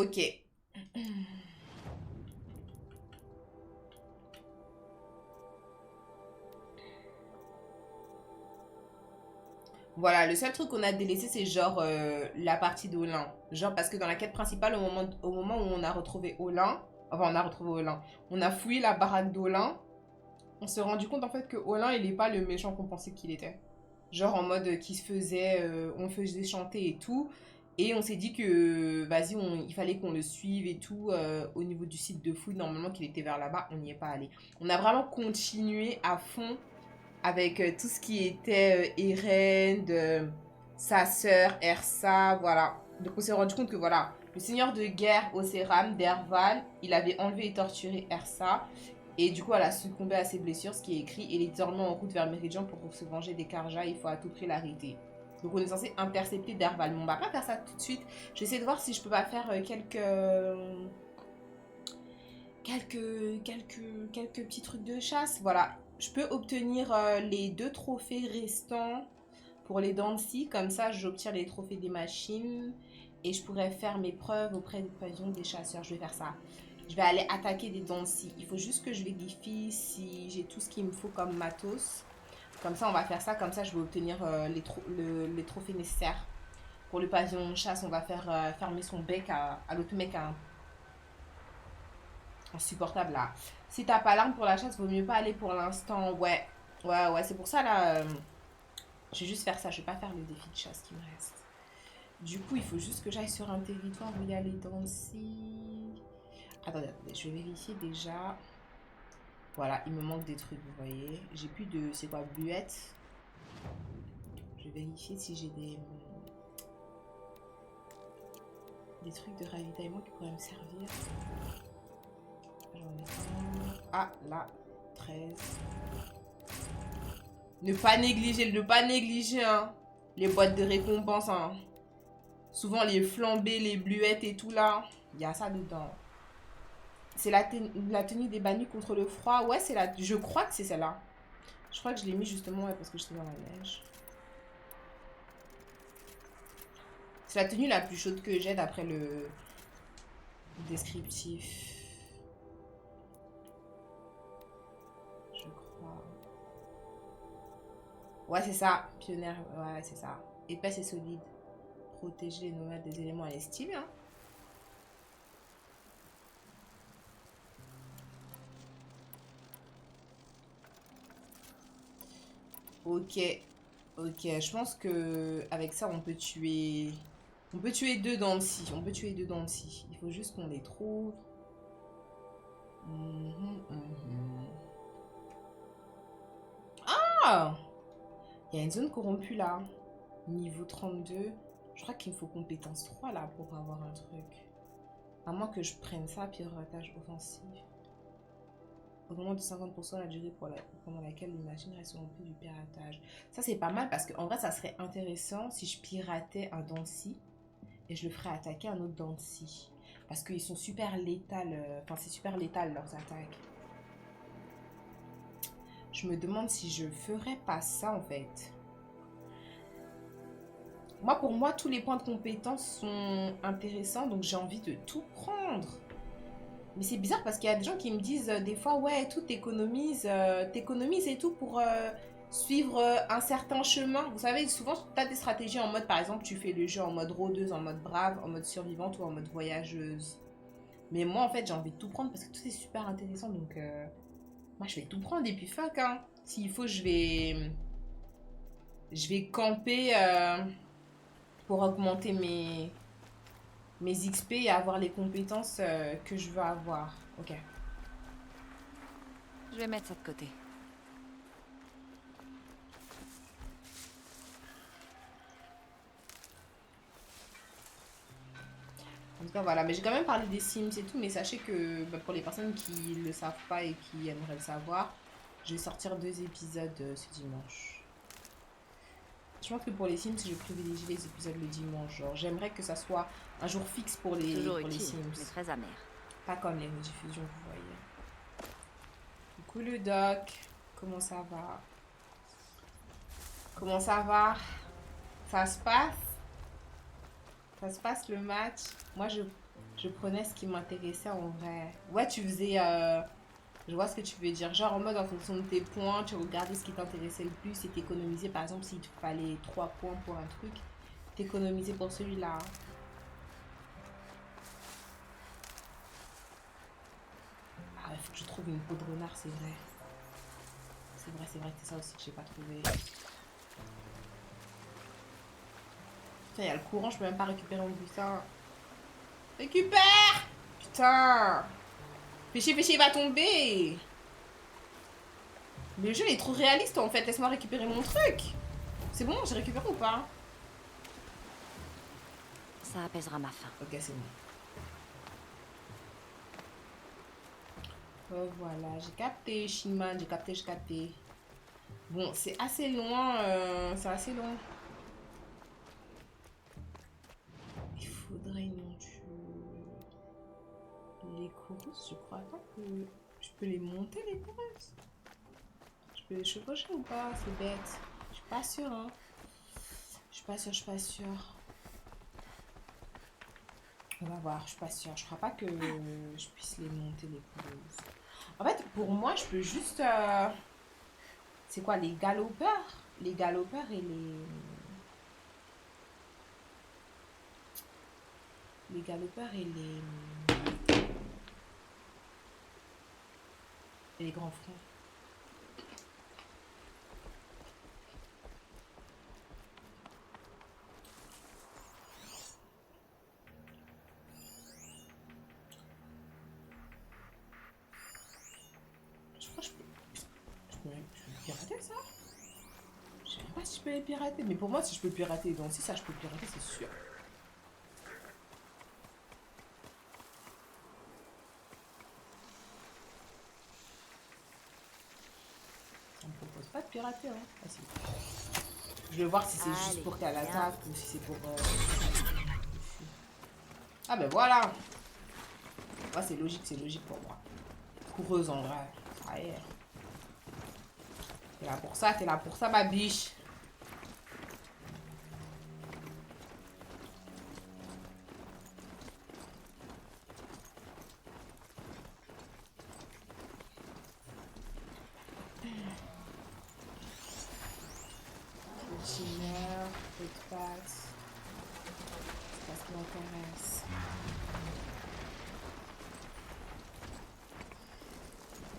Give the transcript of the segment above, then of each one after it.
Ok. Voilà, le seul truc qu'on a délaissé, c'est genre la partie d'Olin. Genre parce que dans la quête principale, au moment où on a retrouvé Olin, enfin on a retrouvé Olin, on a fouillé la baraque d'Olin, on s'est rendu compte en fait que Olin, il n'est pas le méchant qu'on pensait qu'il était. Genre en mode qui se faisait, on le faisait chanter et tout. Et on s'est dit que, vas-y, il fallait qu'on le suive et tout au niveau du site de fouille. Normalement, qu'il était vers là-bas, on n'y est pas allé. On a vraiment continué à fond avec tout ce qui était Eren, sa sœur, Ersa, voilà. Donc on s'est rendu compte que voilà, le seigneur de guerre Océram, Derval, il avait enlevé et torturé Ersa. Et du coup, elle a succombé à ses blessures, ce qui est écrit. Il est désormais en route vers Meridian pour se venger des Karja. Il faut à tout prix l'arrêter. Donc on est censé intercepter Derval. Mais on va pas faire ça tout de suite. Je vais essayer de voir si je peux pas faire quelques petits trucs de chasse. Voilà. Je peux obtenir les 2 trophées restants pour les dents de scie. Comme ça, j'obtiens les trophées des machines. Et je pourrais faire mes preuves auprès des pavillons des chasseurs. Je vais faire ça. Je vais aller attaquer des dents de scie. Il faut juste que je vérifie si j'ai tout ce qu'il me faut comme matos. Comme ça, on va faire ça. Comme ça, je vais obtenir les trophées nécessaires. Pour le pavillon de chasse, on va faire fermer son bec à l'autre mec insupportable là. Si t'as pas l'arme pour la chasse, vaut mieux pas aller pour l'instant. Ouais, ouais, c'est pour ça là. Je vais juste faire ça. Je vais pas faire le défi de chasse qui me reste. Du coup, il faut juste que j'aille sur un territoire où il y a les dents de scie. Attendez, je vais vérifier déjà. Voilà, il me manque des trucs, vous voyez. J'ai plus de... C'est quoi, bluette. Je vais vérifier si j'ai des trucs de ravitaillement qui pourraient me servir. J'en ai un. Ah, là, 13. Ne pas négliger, hein. Les boîtes de récompense, hein. Souvent, les flambées, les bluettes et tout, là. Il y a ça dedans. C'est la tenue des bannis contre le froid. Ouais, c'est la... Je crois que c'est celle-là. Je crois que je l'ai mis justement ouais, parce que j'étais dans la neige. C'est la tenue la plus chaude que j'ai d'après le descriptif. Je crois. Ouais, c'est ça. Pionnière. Ouais, c'est ça. Épaisse et solide. Protéger les nomades des éléments à l'estime. Hein. Ok. Ok. Je pense que avec ça, on peut tuer. On peut tuer 2 dents de scie. On peut tuer 2 dents de scie. Il faut juste qu'on les trouve. Ah! Il y a une zone corrompue là. Niveau 32. Je crois qu'il me faut compétence 3 là pour avoir un truc. À moins que je prenne ça, piratage offensif. Augmente de 50% la durée pendant laquelle les machines resteront plus du piratage. Ça c'est pas mal parce qu'en vrai ça serait intéressant si je piratais un Dancy et je le ferais attaquer un autre Dancy. Parce qu'ils sont super létales. Enfin c'est super létal leurs attaques. Je me demande si je ferais pas ça en fait. Moi, pour moi, tous les points de compétence sont intéressants, donc j'ai envie de tout prendre. Mais c'est bizarre parce qu'il y a des gens qui me disent des fois, ouais, tout t'économises et tout pour suivre un certain chemin. Vous savez, souvent, tu as des stratégies en mode, par exemple, tu fais le jeu en mode rôdeuse, en mode brave, en mode survivante ou en mode voyageuse. Mais moi, en fait, j'ai envie de tout prendre parce que tout est super intéressant, donc moi, je vais tout prendre et puis fuck, hein. S'il faut, je vais camper pour augmenter mes XP et avoir les compétences que je veux avoir. Ok. Je vais mettre ça de côté. En tout cas, voilà. Mais j'ai quand même parlé des Sims et tout, mais sachez que bah, pour les personnes qui ne le savent pas et qui aimeraient le savoir, je vais sortir 2 épisodes ce dimanche. Je pense que pour les Sims, je privilégie les épisodes le dimanche. Genre, j'aimerais que ça soit un jour fixe Toujours pour les utile, mais Sims. très amer. Pas comme les rediffusions, vous voyez. Coucou le doc. Comment ça va? Comment ça va? Ça se passe? Ça se passe le match? Moi, Je prenais ce qui m'intéressait en vrai. Ouais, tu faisais... je vois ce que tu veux dire. Genre en mode en fonction de tes points, tu regardais ce qui t'intéressait le plus et t'économisais. Par exemple, s'il te fallait 3 points pour un truc, t'économisais pour celui-là. Ah, il faut que je trouve une peau de renard, c'est vrai. C'est vrai que c'est ça aussi que j'ai pas trouvé. Putain, il y a le courant, je peux même pas récupérer mon butin. Récupère! Putain! Péché, péché, il va tomber! Mais le jeu il est trop réaliste en fait, laisse-moi récupérer mon truc! C'est bon, j'ai récupéré ou pas? Ça apaisera ma faim. Ok, c'est bon. Voilà, j'ai capté, Shinman, j'ai capté, j'ai capté. Bon, c'est assez loin, c'est assez long. Il faudrait non les courses, je crois pas que je peux les monter les courses. Je peux les chevaucher ou pas? C'est bête. Je suis pas sûre, hein. Je suis pas sûre, je suis pas sûre. On va voir, je suis pas sûre. Je crois pas que je puisse les monter les courses. En fait, pour moi, je peux juste... c'est quoi, les galopeurs? Les galopeurs et les... Les galopeurs et les... Et les grands frères. Je crois que je peux pirater ça? Je sais pas si je peux les pirater. Mais pour moi, si je peux pirater, donc si ça, je peux pirater, c'est sûr. Ça me propose pas de pirater, hein. Ah, si. Je vais voir si c'est juste pour qu'elle attaque ou si c'est pour... Ah ben voilà. Ouais, c'est logique pour moi. Coureuse en vrai. Ah, yeah. T'es là pour ça, ma biche. Chimère, peu de passe. C'est pas ce qui m'intéresse.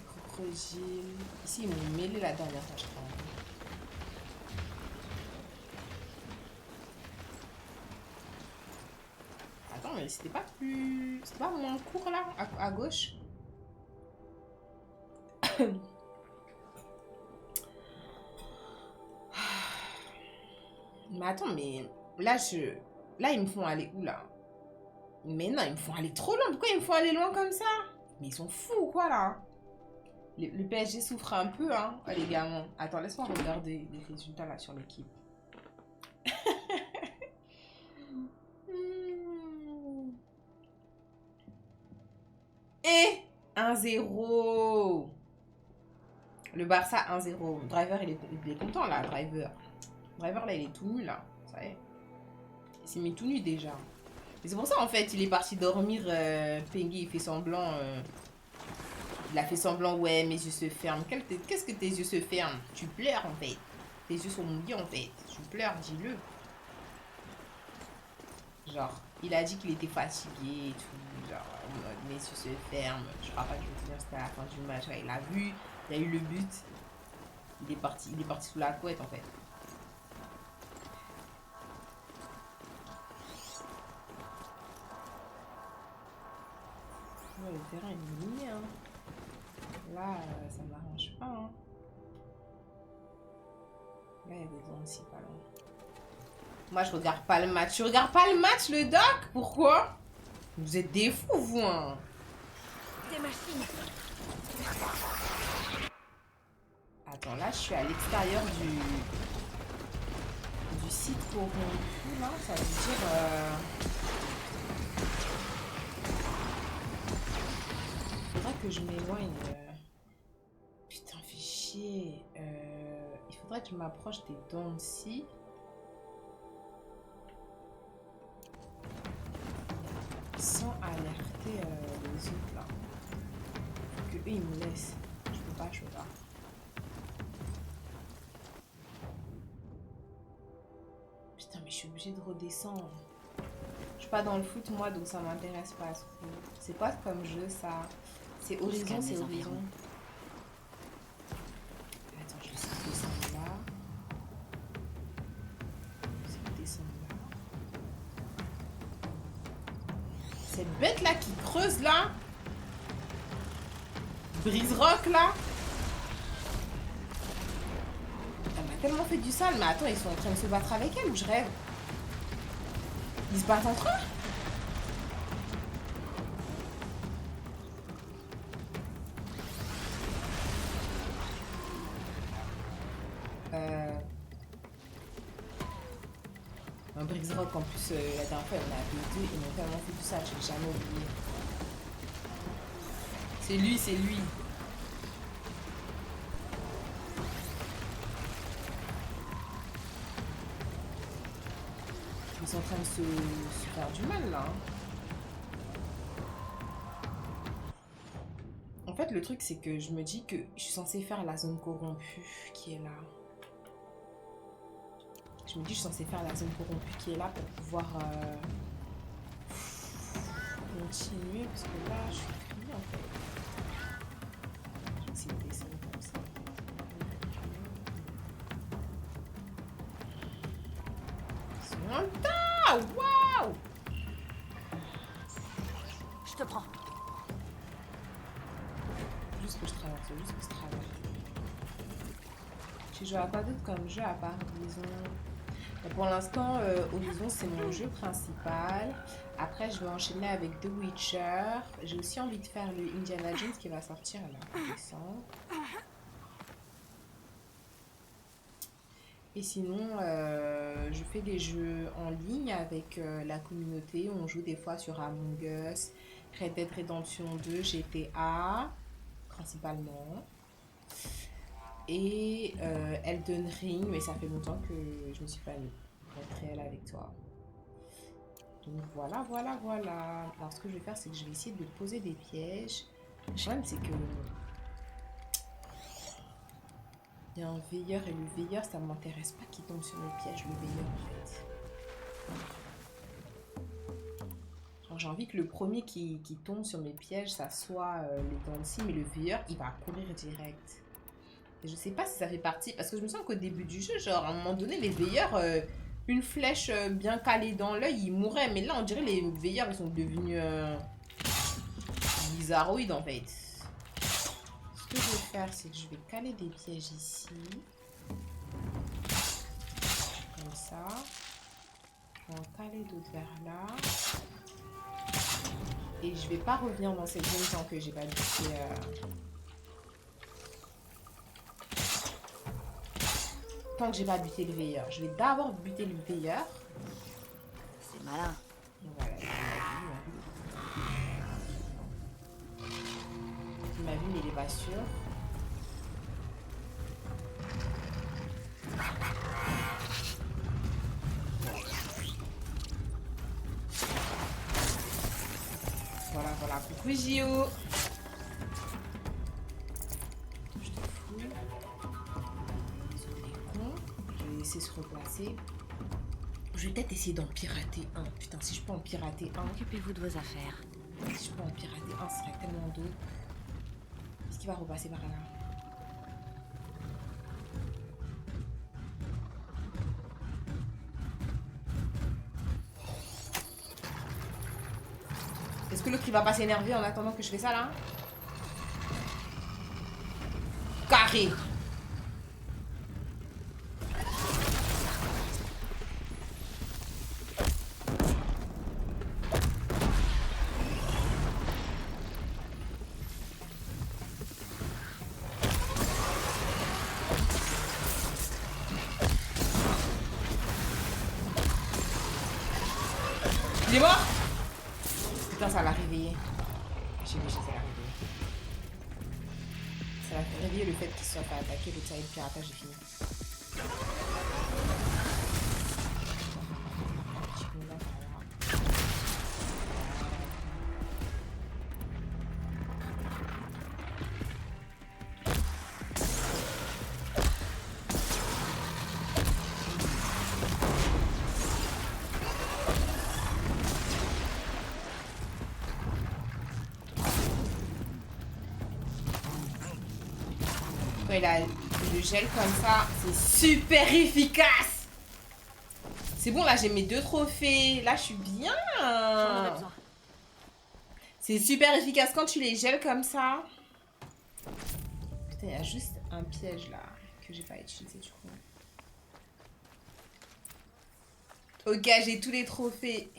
Crocodile. Ici, ils m'ont mêlé la dernière fois, je crois. Attends, mais c'était pas plus... C'était pas moins court, là, à gauche? Mais attends, mais... Là, ils me font aller où, là? Mais non, ils me font aller trop loin. Pourquoi ils me font aller loin comme ça? Mais ils sont fous ou quoi, là? Le PSG souffre un peu, hein, les gamins. Attends, laisse-moi regarder les résultats, là, sur l'équipe. Et 1-0. Le Barça 1-0. Driver, il est content, là, Driver. Driver, là, il est tout nu, là. Ça y est. Il s'est mis tout nu, déjà. Et c'est pour ça, en fait, il est parti dormir. Pengui, il fait semblant... Il a fait semblant, ouais, mes yeux se ferment. Qu'est-ce que tes yeux se ferment? Tu pleures, en fait. Tes yeux sont mouillés, en fait. Tu pleures, dis-le. Genre, il a dit qu'il était fatigué et tout. Genre, mes yeux se ferment. Je crois pas qu'il va finir jusqu'à la fin du match. Ouais, il a vu, il a eu le but. Il est parti sous la couette, en fait. Ouais, le terrain est miné, hein. Là, ça m'arrange pas, hein. Là, il y a des zones aussi pas loin. Moi, je regarde pas le match. Tu regardes pas le match, le doc? Pourquoi? Vous êtes des fous, vous, hein. Des machines. Attends, là, je suis à l'extérieur du site corrompu, là. Ça veut dire... Faudra que je m'éloigne. Putain, fais chier. Il faudrait que je m'approche des dents ici. Sans aller laisser les autres là. Faut que eux ils me laissent. Je peux pas, je peux pas. Putain, mais je suis obligée de redescendre. Je suis pas dans le foot moi, donc ça m'intéresse pas trop. C'est quoi comme jeu ça? C'est Horizon, c'est Horizon. Attends, je vais essayer de descendre là. Je vais essayer de descendre là. Cette bête là qui creuse là. Brise rock là. Elle m'a tellement fait du sale, mais attends, ils sont en train de se battre avec elle ou je rêve? Ils se battent entre eux? Un Briggs Rock en plus, la dernière fois, on a appelé deux, ils m'ont tellement fait du sale, je l'ai jamais oublié. C'est lui, c'est lui. Ils sont en train de se faire du mal là. En fait, le truc, c'est que je me dis que je suis censée faire la zone corrompue qui est là. Je me dis que je suis censée faire la zone corrompue qui est là pour pouvoir continuer. Parce que là, je suis pris en fait. Je vais essayer de descendre comme ça. C'est un tas! Waouh! Je te prends. Juste que je traverse, juste que je traverse. Je joue à quoi d'autre comme jeu à part Horizon? Pour l'instant, Horizon c'est mon jeu principal. Après, je vais enchaîner avec The Witcher. J'ai aussi envie de faire le Indiana Jones qui va sortir là en décembre. Et sinon, je fais des jeux en ligne avec la communauté. On joue des fois sur Among Us, Red Dead Redemption 2, GTA, principalement. Et Elden Ring, mais ça fait longtemps que je me suis pas mis pour être réelle avec toi. Donc voilà, voilà, voilà. Alors ce que je vais faire, c'est que je vais essayer de poser des pièges. Le problème, c'est que il y a un veilleur et le veilleur, ça m'intéresse pas qu'il tombe sur mes pièges, le veilleur en fait. Genre, j'ai envie que le premier qui tombe sur mes pièges, ça soit les dents de scie, mais le veilleur, il va courir direct. Et je sais pas si ça fait partie, parce que je me sens qu'au début du jeu, genre à un moment donné, les veilleurs, une flèche bien calée dans l'œil, ils mourraient. Mais là, on dirait les veilleurs, ils sont devenus bizarroïdes en fait. Ce que je vais faire, c'est que je vais caler des pièges ici. Comme ça. Je vais en caler d'autres vers là. Et je vais pas revenir dans cette zone tant que j'ai pas buté... Tant que j'ai pas buté le veilleur. Je vais d'abord buter le veilleur. C'est malin. Voilà, il m'a vu, mais il est pas sûr. Voilà, voilà. Coucou Gio. Je te fous. Je vais laisser se replacer. Je vais peut-être essayer d'en pirater un. Putain, si je peux en pirater un. Occupez-vous de vos affaires. Si je peux en pirater un, ce serait tellement dope. Est-ce qu'il va repasser par là? Est-ce que l'autre il va pas s'énerver en attendant que je fais ça là? Carré! Il est mort? Putain, ça l'a réveillé. J'ai vu, ça l'a réveillé. Ça l'a fait réveiller le fait qu'il soit pas attaqué. Le série de piratage est fini. Quand il le gèle comme ça, c'est super efficace. C'est bon, là, j'ai mes 2 trophées. Là, je suis bien. J'en aurais besoin. C'est super efficace quand tu les gèles comme ça. Putain, il y a juste un piège, là, que j'ai pas utilisé, du coup. Ok, j'ai tous les trophées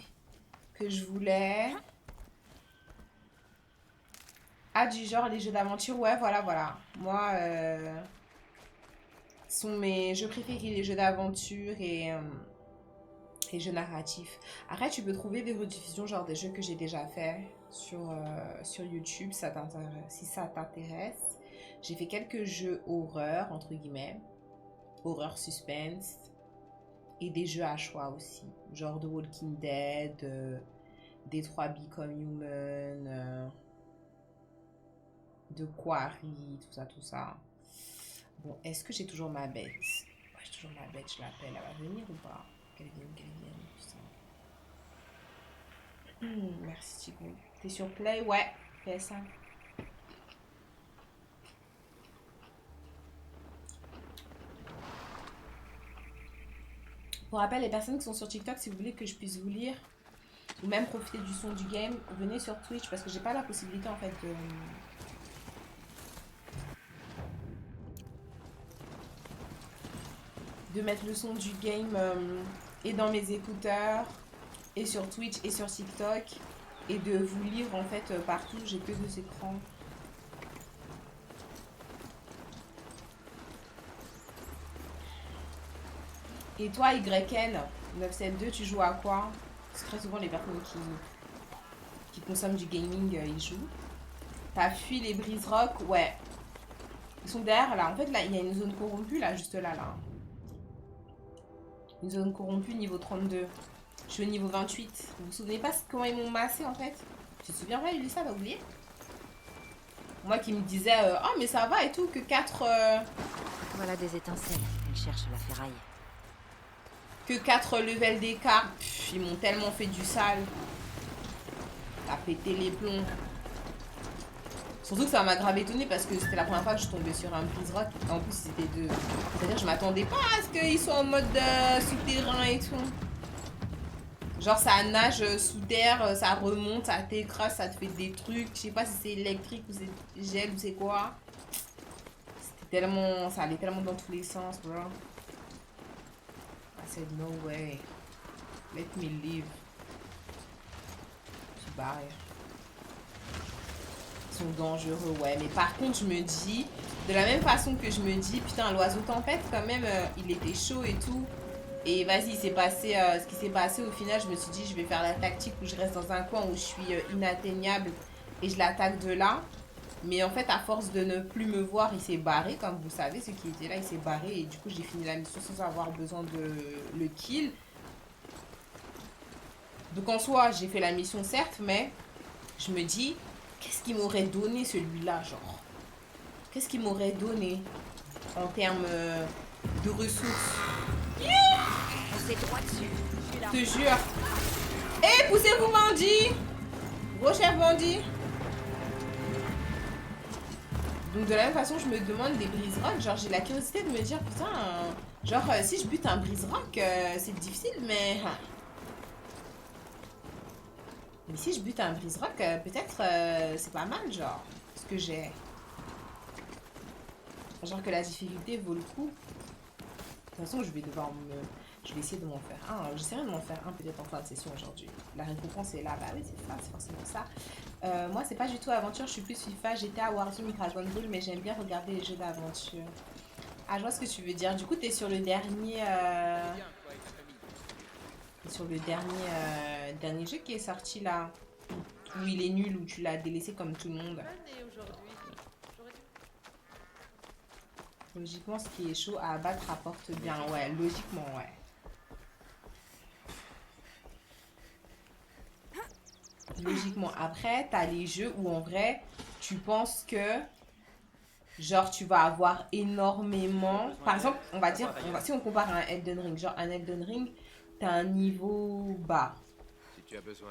que je voulais. Ah, du genre les jeux d'aventure, ouais, voilà. Moi, sont mes jeux préférés, les jeux d'aventure et jeux narratifs. Après, tu peux trouver des rediffusions, genre des jeux que j'ai déjà fait sur YouTube, si ça t'intéresse. J'ai fait quelques jeux horreur, entre guillemets, horreur suspense, et des jeux à choix aussi, genre The Walking Dead, Detroit Become Human, de Quarry, tout ça. Bon, est-ce que j'ai toujours ma bête? Ouais, j'ai toujours ma bête, je l'appelle. Elle va venir ou pas? Qu'elle vienne, tout ça. Merci, Tigo. T'es sur Play? Ouais, PS5. Pour rappel, les personnes qui sont sur TikTok, si vous voulez que je puisse vous lire ou même profiter du son du game, venez sur Twitch parce que j'ai pas la possibilité en fait de mettre le son du game et dans mes écouteurs et sur Twitch et sur TikTok et de vous lire en fait partout. J'ai que 2 écrans. Et toi, YN972, tu joues à quoi? C'est très souvent les personnes qui consomment du gaming, ils jouent. T'as fui les brises rock? Ouais. Ils sont derrière là. En fait, là, il y a une zone corrompue là, juste là. Une zone corrompue niveau 32. Je suis au niveau 28. Vous vous souvenez pas comment ils m'ont massé en fait? Tu te souviens pas, Ulissa, t'as oublié? Moi qui me disais, oh mais ça va et tout, que 4 Voilà des étincelles. Elle cherche la ferraille. que 4 levels d'écart. Ils m'ont tellement fait du sale. T'as pété les plombs. Surtout que ça m'a grave étonné parce que c'était la première fois que je tombais sur un brise rock. En plus, c'était deux. C'est-à-dire, je m'attendais pas à ce qu'ils soient en mode souterrain et tout. Genre, ça nage sous terre, ça remonte, ça t'écrase, ça te fait des trucs. Je sais pas si c'est électrique ou c'est gel ou c'est quoi. C'était tellement. Ça allait tellement dans tous les sens, bro. I said, no way. Let me live. Je suis barré. Ils sont dangereux, ouais. Mais par contre, je me dis, de la même façon que je me dis, putain, l'oiseau tempête, quand même, il était chaud et tout. Et vas-y, il s'est passé ce qui s'est passé au final. Je me suis dit, je vais faire la tactique où je reste dans un coin où je suis inatteignable et je l'attaque de là. Mais en fait, à force de ne plus me voir, il s'est barré. Comme vous savez, ce qui était là, il s'est barré. Et du coup, j'ai fini la mission sans avoir besoin de le kill. Donc en soi, j'ai fait la mission certes, mais je me dis, qu'est-ce qu'il m'aurait donné celui-là, genre? Qu'est-ce qu'il m'aurait donné en termes de ressources? C'est droit dessus. Je te jure. Eh, poussez-vous, bandit! Gros chef bandit! Donc de la même façon, je me demande des brise rock. Genre, j'ai la curiosité de me dire, putain, genre, si je bute un brise rock, c'est difficile, mais. Mais si je bute un brise rock, peut-être c'est pas mal, genre, ce que j'ai. Genre que la difficulté vaut le coup. De toute façon, je vais essayer de m'en faire un. J'essaierai de m'en faire un peut-être en fin de session aujourd'hui. La récompense est là. Bah oui, c'est ça, c'est forcément ça. Moi, c'est pas du tout aventure. Je suis plus FIFA, GTA, Warzone, Dragon Ball, mais j'aime bien regarder les jeux d'aventure. Ah, je vois ce que tu veux dire. Du coup, t'es sur le dernier. Sur le dernier jeu qui est sorti là. Où il est nul, où tu l'as délaissé comme tout le monde. Logiquement, ce qui est chaud à abattre rapporte bien. Ouais, logiquement, ouais. Logiquement. Après, t'as les jeux où en vrai, tu penses que genre tu vas avoir énormément. Par exemple, on va dire, si on compare à un Elden Ring, genre un Elden Ring, t'as un niveau bas.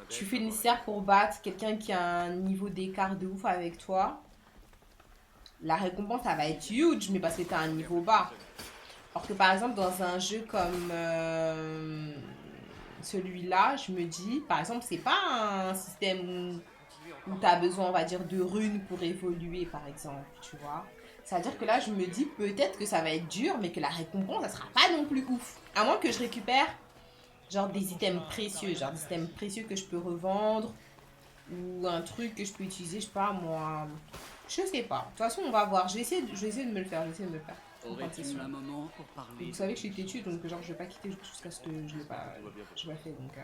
Tu fais le nécessaire pour battre quelqu'un qui a un niveau d'écart de ouf avec toi. la récompense, ça va être huge, mais parce que t'as un niveau bas. Alors que par exemple, dans un jeu comme celui-là, je me dis, par exemple, c'est pas un système où tu as besoin, on va dire, de runes pour évoluer, par exemple, tu vois. C'est-à-dire que là, je me dis peut-être que ça va être dur, mais que la récompense, ça sera pas non plus ouf. À moins que je récupère, genre, des items précieux, genre des items précieux que je peux revendre, ou un truc que je peux utiliser, je sais pas, moi. Je sais pas. De toute façon, on va voir. Je vais essayer de me le faire, je vais essayer de me le faire. Aurais-tu un moment pour parler? Vous savez que je suis têtue, donc genre, je vais pas quitter jusqu'à ce que je l'ai pas, fait, donc...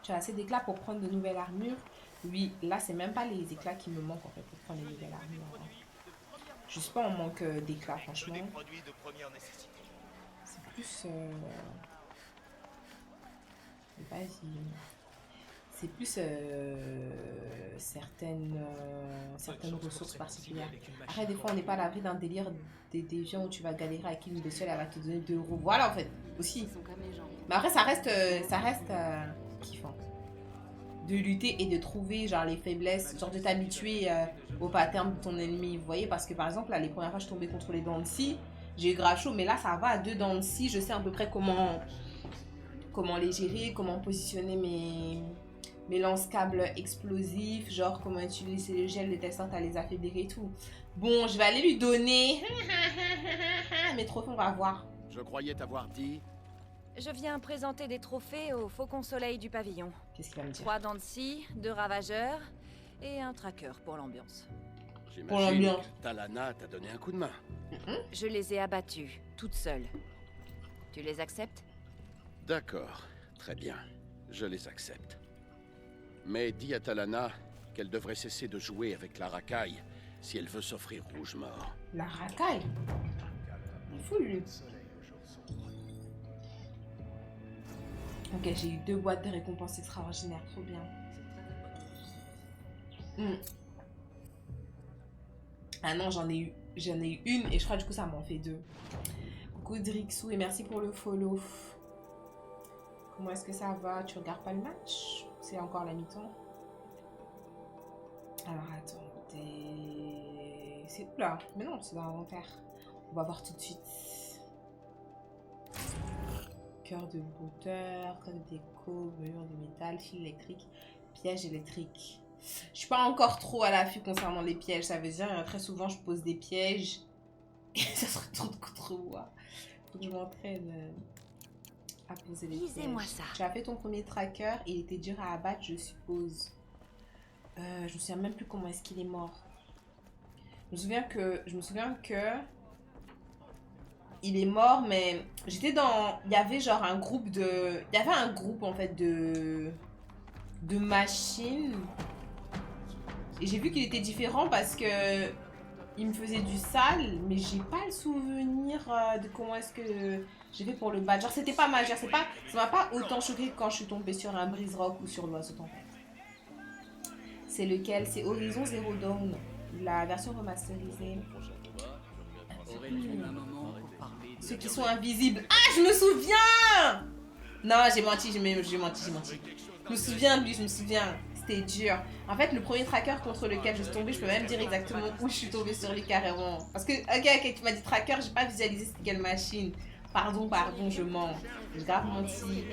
Tu as assez d'éclats pour prendre de nouvelles armures. Oui, là, c'est même pas les éclats qui me manquent en fait pour prendre les nouvelles armures. Je suis pas en manque d'éclats, franchement. C'est plus. Vas-y. C'est plus certaines ressources particulières. Après, des fois, on n'est pas à l'abri d'un délire des gens où tu vas galérer avec une de seule, elle va te donner 2 euros. Voilà, en fait, aussi. Mais après, ça reste kiffant. De lutter et de trouver genre les faiblesses, genre de t'habituer au pattern de ton ennemi, vous voyez, parce que par exemple là les premières fois je tombais contre les dents de scie, j'ai eu grave chaud, mais là ça va à 2 dents de scie, je sais à peu près comment les gérer, comment positionner mes lance-câbles explosifs, genre comment utiliser le gel de telle sorte à les affaiblir et tout. Bon, je vais aller lui donner mes trophées, on va voir. Je croyais t'avoir dit... Je viens présenter des trophées au Faucon Soleil du pavillon. Qu'est-ce qu'il va me dire? 3 dents de scie, 2 ravageurs et un tracker pour l'ambiance. J'imagine que Talana t'a donné un coup de main. Je les ai abattus, toute seule. Tu les acceptes? D'accord, très bien. Je les accepte. Mais dis à Talana qu'elle devrait cesser de jouer avec la racaille si elle veut s'offrir rouge mort. La racaille? Il est fou lui. Ok, j'ai eu 2 boîtes de récompenses extraordinaires, trop bien. Ah non, j'en ai eu une et je crois du coup ça m'en fait 2. Coucou Drixou et merci pour le follow. Comment est-ce que ça va? Tu regardes pas le match? C'est encore la mi-temps. Alors attendez. C'est où là? Mais non, c'est dans l'inventaire. On va voir tout de suite. Cœur de brouteur, code de déco, mur de métal, fil électrique, piège électrique. Je suis pas encore trop à l'affût concernant les pièges, ça veut dire très souvent je pose des pièges et ça se retourne contre moi. Faut que je m'entraîne à poser les pièges. Lisez-moi ça. Tu as fait ton premier tracker et il était dur à abattre, je suppose. Je me souviens même plus comment est-ce qu'il est mort. Je me souviens que il est mort, mais j'étais dans... Il y avait genre un groupe de... Il y avait un groupe en fait de machines. Et j'ai vu qu'il était différent parce que il me faisait du sale, mais j'ai pas le souvenir de comment est-ce que j'ai fait pour le battre. Genre c'était pas majeur, ça m'a pas autant choqué que quand je suis tombée sur un brise rock ou sur l'oiseau en fait. C'est lequel? C'est Horizon Zero Dawn, la version remasterisée. Ceux qui sont invisibles. Ah, je me souviens! Non, j'ai menti. Je me souviens de lui, je me souviens. C'était dur. En fait, le premier tracker contre lequel je suis tombée, je peux même dire exactement où je suis tombée sur lui carrément. Parce que, ok, tu m'as dit tracker, j'ai pas visualisé c'était quelle machine. Pardon, je mens. J'ai grave menti.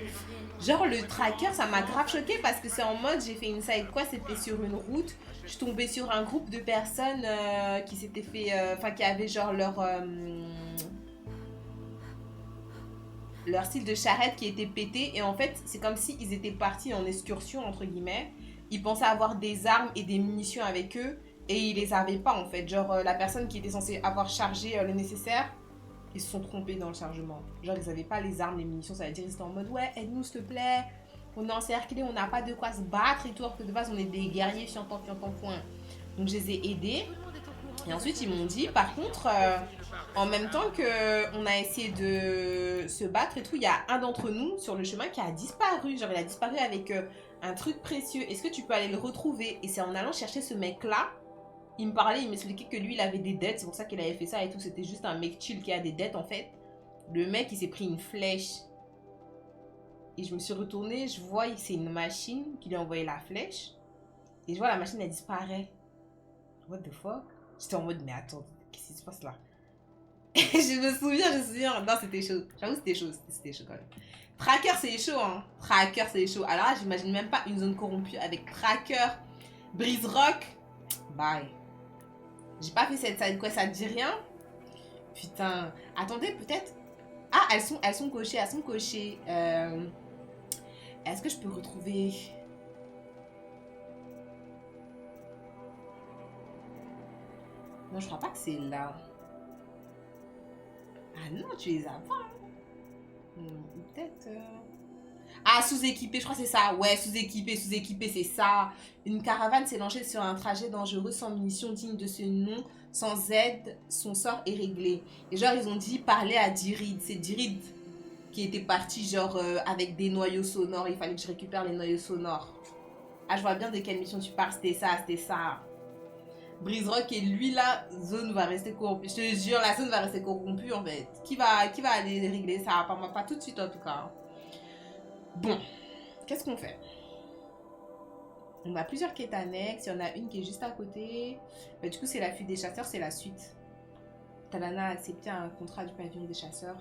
Genre, le tracker, ça m'a grave choqué parce que c'est en mode, j'ai fait une side quest, c'était sur une route. Je suis tombée sur un groupe de personnes qui s'étaient fait... Enfin, qui avaient genre leur style de charrette qui était pété. Et en fait, c'est comme s'ils étaient partis en excursion, entre guillemets. Ils pensaient avoir des armes et des munitions avec eux. Et ils les avaient pas, en fait. Genre, la personne qui était censée avoir chargé le nécessaire, ils se sont trompés dans le chargement. Genre, ils avaient pas les armes, les munitions. Ça veut dire qu'ils étaient en mode, ouais, aide-nous, s'il te plaît. On est encerclés, on n'a pas de quoi se battre et tout. Alors que de base, on est des guerriers fiantants, point. Donc, je les ai aidés. Et ensuite, ils m'ont dit, par contre, en même temps qu'on a essayé de se battre et tout, il y a un d'entre nous sur le chemin qui a disparu. Genre, il a disparu avec un truc précieux. Est-ce que tu peux aller le retrouver? Et c'est en allant chercher ce mec-là. Il me parlait, il m'expliquait que lui, il avait des dettes. C'est pour ça qu'il avait fait ça et tout. C'était juste un mec chill qui a des dettes, en fait. Le mec, il s'est pris une flèche. Et je me suis retournée, je vois que c'est une machine qui lui a envoyé la flèche. Et je vois la machine, elle disparaît. What the fuck? J'étais en mode, mais attends, qu'est-ce qui se passe là? je me souviens. Non, c'était chaud. J'avoue, c'était chaud quand même. Tracker, c'est chaud, hein. Tracker, c'est chaud. Alors là, j'imagine même pas une zone corrompue avec Tracker, Brise Rock. Bye. J'ai pas fait cette side quest, ça te dit rien? Putain. Attendez, peut-être. Ah, elles sont cochées, Est-ce que je peux retrouver... Non, je crois pas que c'est là. Ah non, tu les as pas. Peut-être... Ah, sous-équipé, je crois que c'est ça. Ouais, sous-équipé, c'est ça. Une caravane s'est lancée sur un trajet dangereux sans munitions digne de ce nom. Sans aide, son sort est réglé. Et genre, ils ont dit parler à Dirid. C'est Dirid qui était parti genre avec des noyaux sonores. Il fallait que je récupère les noyaux sonores. Ah, je vois bien de quelle mission tu parles. C'était ça. Brise Rock et lui, la zone va rester corrompue. Je te jure, la zone va rester corrompue en fait. Qui va aller régler ça? Pas tout de suite en tout cas. Bon, qu'est-ce qu'on fait? On a plusieurs quêtes annexes. Il y en a une qui est juste à côté. Bah, du coup, c'est la fuite des chasseurs, c'est la suite. Talana a accepté un contrat du pavillon des chasseurs.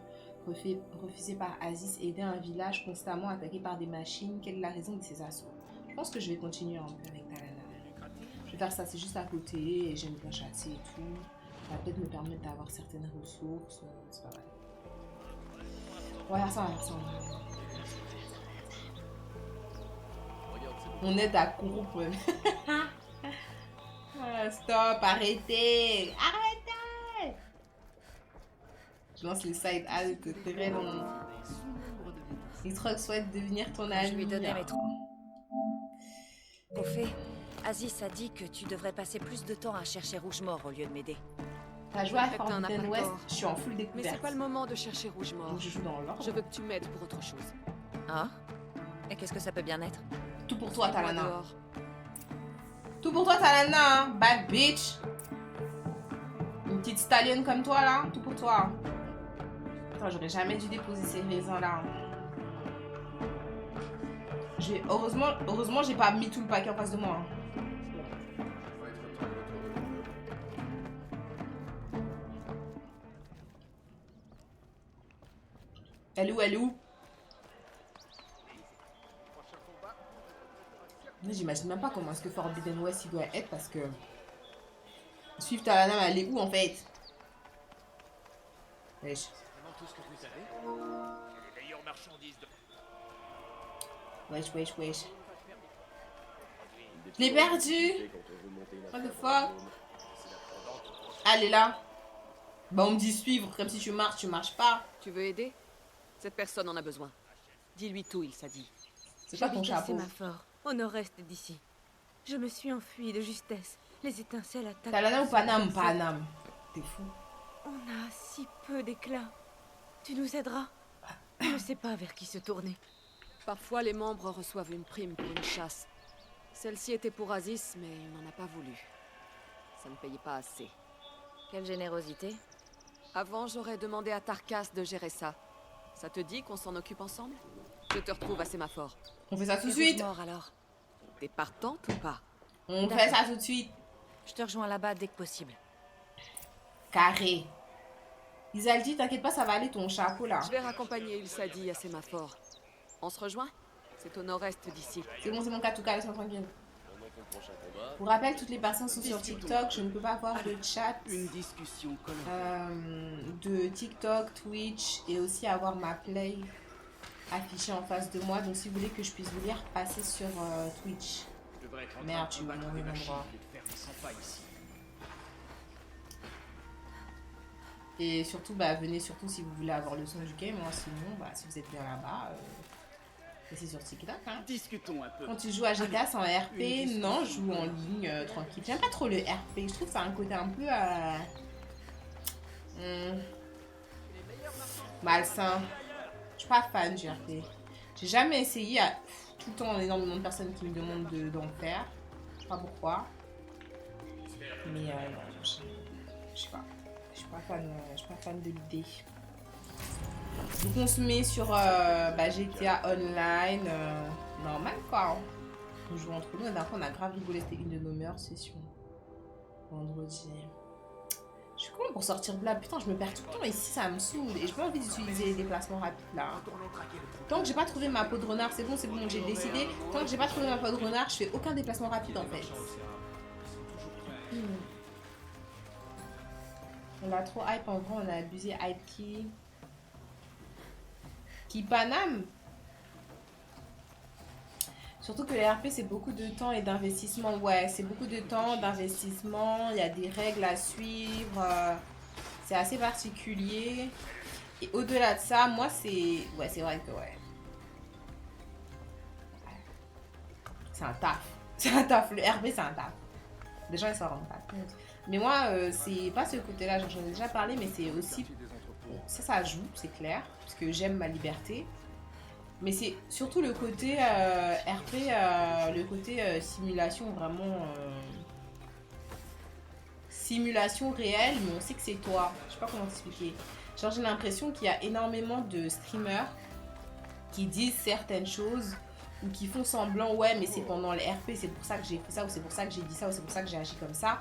Refusé par Aziz, aider un village constamment attaqué par des machines. Quelle est la raison de ces assauts? Je pense que je vais continuer un peu avec Talana. Je vais faire ça, c'est juste à côté. Et j'aime bien chasser et tout. Ça va peut-être me permettre d'avoir certaines ressources. C'est pas mal. On va faire ça. On aide à corrompre. Stop, arrêtez. Je lance les side ads très long. Isrock souhaite devenir ton ami. Je lui donnais mes trucs. Au fait, Aziz a dit que tu devrais passer plus de temps à chercher Rougemort au lieu de m'aider. T'as joué à Forbidden West, je suis en full découverte. Mais c'est pas le moment de chercher Rougemort. Donc je joue dans l'ordre. Je veux que tu m'aides pour autre chose. Ah? Et qu'est-ce que ça peut bien être? Tout pour toi, Talana. Dehors. Tout pour toi, Talana. Hein? Bad bitch. Une petite stallion comme toi, là. Tout pour toi. Attends, j'aurais jamais dû déposer ces raisins-là. Heureusement, j'ai pas mis tout le paquet en face de moi. Elle est où? J'imagine même pas comment est-ce que Forbidden West il doit être parce que... Suivre Talana, elle est où en fait? Wesh. Wesh. Je l'ai perdu! What the fuck? Elle est là. Bah on me dit suivre, comme si tu marches pas. Tu veux aider? Cette personne en a besoin. Dis-lui tout, il s'a dit. C'est pas ton J'habite à chapeau. Sémaphore, au nord-est d'ici. Je me suis enfuie de justesse. Les étincelles attaquent. Talana ou Panam? Panam. T'es fou. On a si peu d'éclat. Tu nous aideras. Je ne sais pas vers qui se tourner. Parfois, les membres reçoivent une prime pour une chasse. Celle-ci était pour Aziz, mais il n'en a pas voulu. Ça ne payait pas assez. Quelle générosité. Avant, j'aurais demandé à Tarkas de gérer ça. Ça te dit qu'on s'en occupe ensemble? Je te retrouve à Sémaphore. On fait ça tout de Et suite. Rougemort, alors. T'es partante ou pas? On fait ça tout de suite. Je te rejoins là-bas dès que possible. Carré. Isaldi, t'inquiète pas, ça va aller ton chapeau là. Je vais raccompagner il s'a dit à Sémaphore. On se rejoint? C'est au nord-est d'ici. C'est bon, Katouka, laisse-moi tranquille. Pour rappel, toutes les personnes sont sur TikTok. Je ne peux pas avoir de chat Une discussion de TikTok, Twitch et aussi avoir ma play affichée en face de moi. Donc si vous voulez que je puisse vous lire, passez sur Twitch. Merde, tu m'as donné l'endroit. Et surtout, bah, venez surtout si vous voulez avoir le son du game. Moi, sinon, bah, si vous êtes bien là-bas, c'est sur TikTok. Hein. Discutons un peu. Quand tu joues à GTA sans RP, non, je joue en ligne tranquille. J'aime pas trop le RP. Je trouve que ça a un côté un peu malsain. Je suis pas fan du RP. J'ai jamais essayé. Tout le temps, énormément de personnes qui me demandent d'en faire. Je sais pas pourquoi. Mais non, je sais pas. Je suis pas fan de l'idée. Donc on se met sur GTA Online, normal quoi. On joue entre nous, et d'un coup on a grave rigolé, c'était une de nos meilleures sessions. Vendredi. Je suis con pour sortir de là. Putain, je me perds tout le temps ici, ça me saoule. Et j'ai pas envie d'utiliser les déplacements rapides là. Tant que j'ai pas trouvé ma peau de renard, c'est bon, j'ai décidé. Tant que j'ai pas trouvé ma peau de renard, je fais aucun déplacement rapide en fait. On a trop hype en vrai, on a abusé hype qui Paname. Surtout que les RP c'est beaucoup de temps et d'investissement. Ouais, c'est beaucoup de temps, d'investissement, il y a des règles à suivre. C'est assez particulier. Et au-delà de ça, moi c'est... Ouais, c'est vrai que ouais. C'est un taf. C'est un taf. Le RP c'est un taf. Les gens ils s'en rendent pas compte. Mais moi, c'est pas ce côté-là, j'en ai déjà parlé, mais c'est aussi... Bon, ça joue, c'est clair, parce que j'aime ma liberté. Mais c'est surtout le côté RP, le côté simulation, vraiment... simulation réelle, mais on sait que c'est toi. Je sais pas comment t'expliquer. Genre, j'ai l'impression qu'il y a énormément de streamers qui disent certaines choses ou qui font semblant, ouais, mais c'est pendant le RP, c'est pour ça que j'ai fait ça, ou c'est pour ça que j'ai dit ça, ou c'est pour ça que j'ai agi comme ça.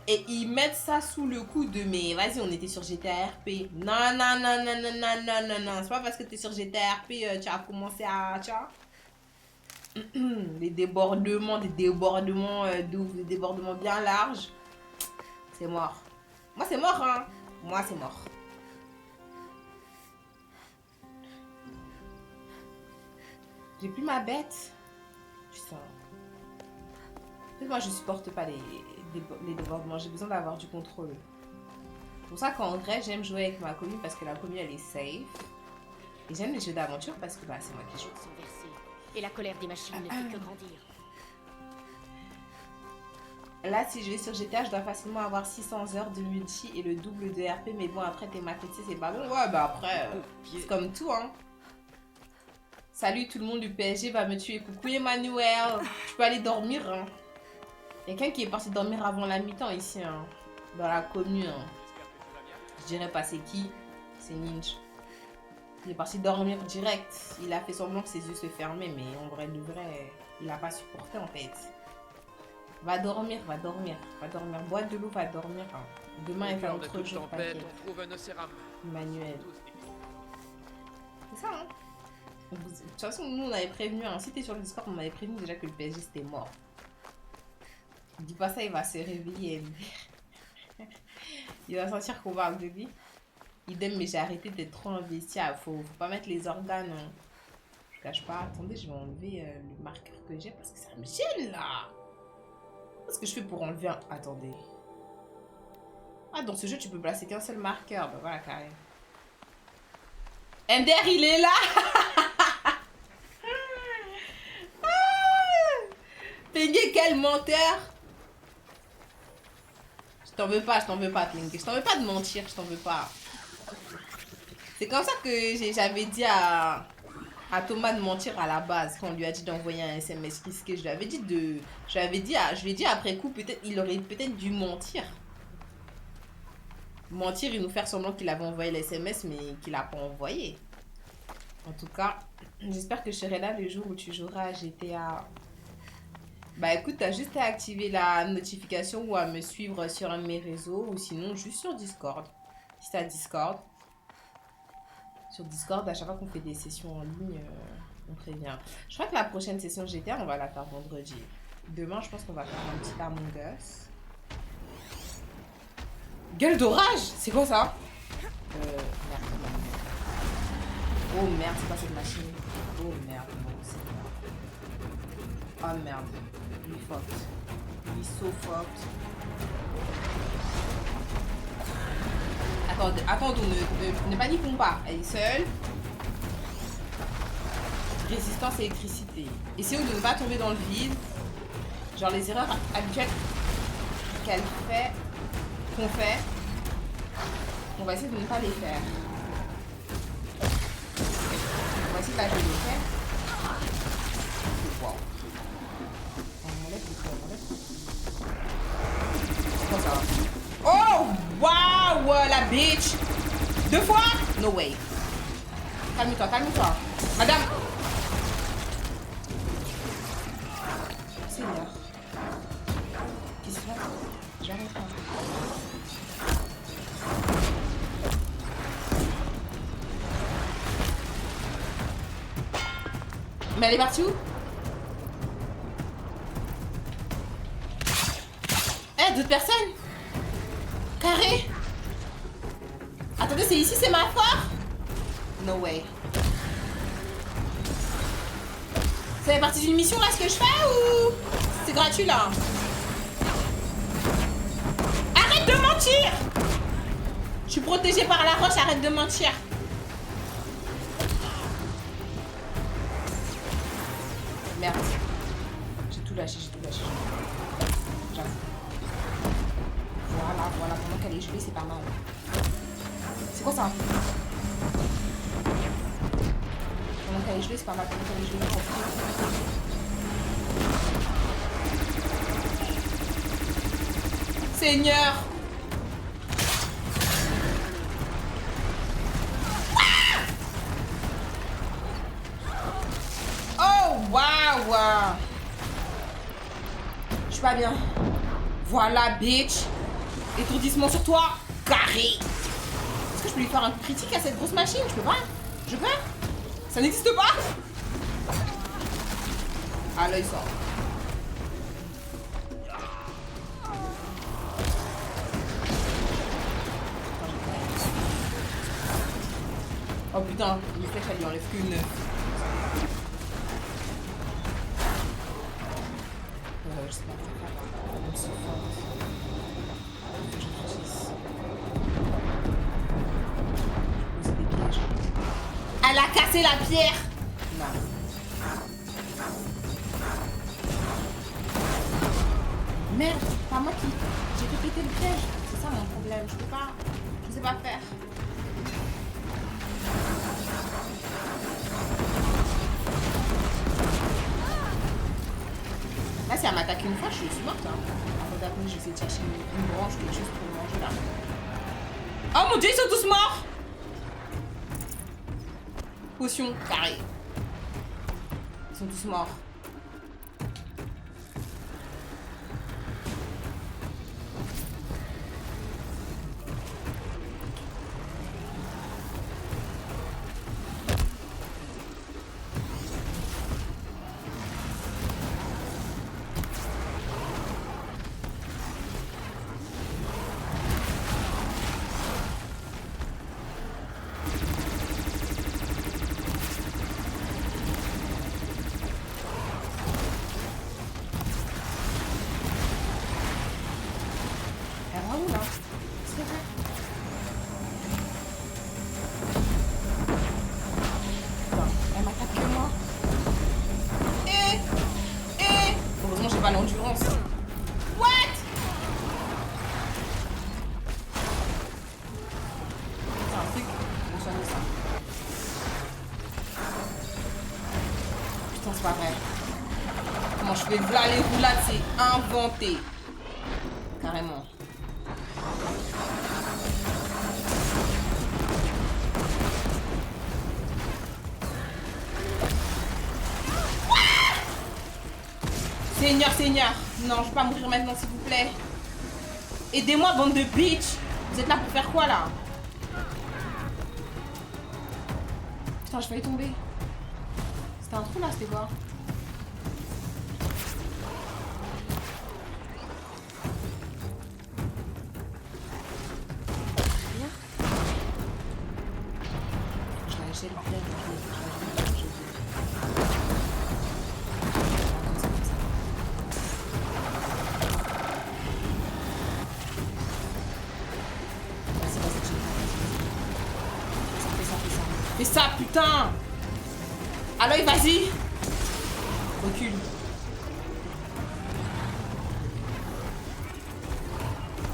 Et ils mettent ça sous le coup de, mais vas-y, on était sur GTA RP. Non, non, non, non, non, non, non, non, non. C'est pas parce que t'es sur GTA RP, tu as commencé à... Tu vois, des débordements, des débordements bien larges. C'est mort. Moi, c'est mort, hein. Moi, c'est mort. J'ai plus ma bête. Putain. Moi, je supporte pas les débordements. J'ai besoin d'avoir du contrôle. C'est pour ça qu'en vrai, j'aime jouer avec ma commu parce que la commu, elle est safe. Et j'aime les jeux d'aventure parce que bah, c'est moi qui joue. Et la colère des machines ne fait que grandir. Là, si je vais sur GTA, je dois facilement avoir 600 heures de multi et le double de RP. Mais bon, après, t'es maquetté, c'est pas bon. Ouais, bah après, c'est comme tout, hein. Salut, tout le monde du PSG va me tuer. Coucou Emmanuel. Tu peux aller dormir, hein. Quelqu'un qui est parti dormir avant la mi-temps ici, hein. Dans la commune. Hein. Je dirais pas c'est qui. C'est Ninja. Il est parti dormir direct. Il a fait semblant que ses yeux se fermaient, mais en vrai de vrai, il a pas supporté en fait. Va dormir, va dormir, va dormir. Boîte de loup, va dormir. Hein. Demain est un autre jour. Emmanuel. C'est ça, hein. De toute façon, nous on avait prévenu, hein. Si t'es sur le Discord, on avait prévenu déjà que le PSG c'était mort. Dis pas ça, il va se réveiller. Il va sentir qu'on parle de lui. Idem, mais j'ai arrêté d'être trop investi. Faut pas mettre les organes. Hein. Je cache pas. Attendez, je vais enlever le marqueur que j'ai parce que ça me gêne là. Qu'est-ce que je fais pour enlever un... Attendez. Ah, dans ce jeu, tu peux placer qu'un seul marqueur. Bah voilà, carré. Ender, il est là. Tengue, quel menteur. Je t'en veux pas, Tengue. Je t'en veux pas de mentir, je t'en veux pas. C'est comme ça que j'avais dit à Thomas de mentir à la base quand on lui a dit d'envoyer un SMS risqué. Je lui ai dit après coup, peut-être il aurait peut-être dû mentir. Mentir et nous faire semblant qu'il avait envoyé le SMS mais qu'il a pas envoyé. En tout cas, j'espère que je serai là le jour où tu joueras à GTA. Bah écoute, t'as juste à activer la notification ou à me suivre sur un de mes réseaux ou sinon juste sur Discord. Si t'as Discord. Sur Discord, à chaque fois qu'on fait des sessions en ligne, on prévient. Je crois que la prochaine session GTA, on va la faire vendredi. Demain, je pense qu'on va faire un petit Among Us. Gueule d'orage! C'est quoi ça? Merde. Oh merde, c'est pas cette machine. Oh merde, non, c'est merde. Oh merde. Il est fucked. Il est so fucked. Attendons, ne paniquons pas. Elle est seule. Résistance à l'électricité. Essayons de ne pas tomber dans le vide. Genre les erreurs habituelles qu'on fait. On va essayer de ne pas les faire. On va essayer de la jouer les faire. Wow. On enlève le ça. Oh! Waouh! La bitch! 2 fois? No way. Calme-toi, calme-toi. Madame! Seigneur. Qu'est-ce que c'est? J'arrête pas. Mais elle est partie où? Eh, d'autres personnes? Carré? Attendez, c'est ici, c'est ma foire? No way. Ça fait partie d'une mission là ce que je fais ou c'est gratuit là? Arrête de mentir! Je suis protégée par la roche, arrête de mentir. Merde. J'ai tout lâché, J'avoue. Voilà, pendant qu'elle est gelée, c'est pas mal. C'est quoi ça? Pendant qu'elle est gelée, c'est pas mal. Pendant qu'elle est gelée, on profite. Seigneur! Oh, waouh! Je suis pas bien. Voilà, bitch. Étourdissement sur toi. Carré. Est-ce que je peux lui faire un critique à cette grosse machine? Je peux pas. Je peux? Ça n'existe pas? Ah, là, il sort. Oh putain, les flèches, elle lui enlève qu'une. Je sais pas quoi faire. Elle a cassé la pierre. Non. Merde, pas moi qui... J'ai fait péter le piège. C'est ça mon problème. Je peux pas... Je sais pas faire. Là, si elle m'attaque une fois, je suis morte. Hein. Avant d'après, je vais essayer de chercher une branche, quelque chose pour manger là. Oh mon dieu, ils sont tous morts! Potion, carré. Ils sont tous morts. L'endurance. What? C'est un truc. On soigne ça. Putain, c'est pas vrai. Comment je fais là les roulades, c'est inventé. Carrément. Seigneur, Seigneur. Non, je vais pas mourir maintenant, s'il vous plaît. Aidez-moi, bande de bitch. Vous êtes là pour faire quoi, là? Putain, j'ai failli tomber. C'était un trou, là, c'était quoi? Rien. Je l'ai acheté le piège. Fais ça, putain! Allez, vas-y! Recule.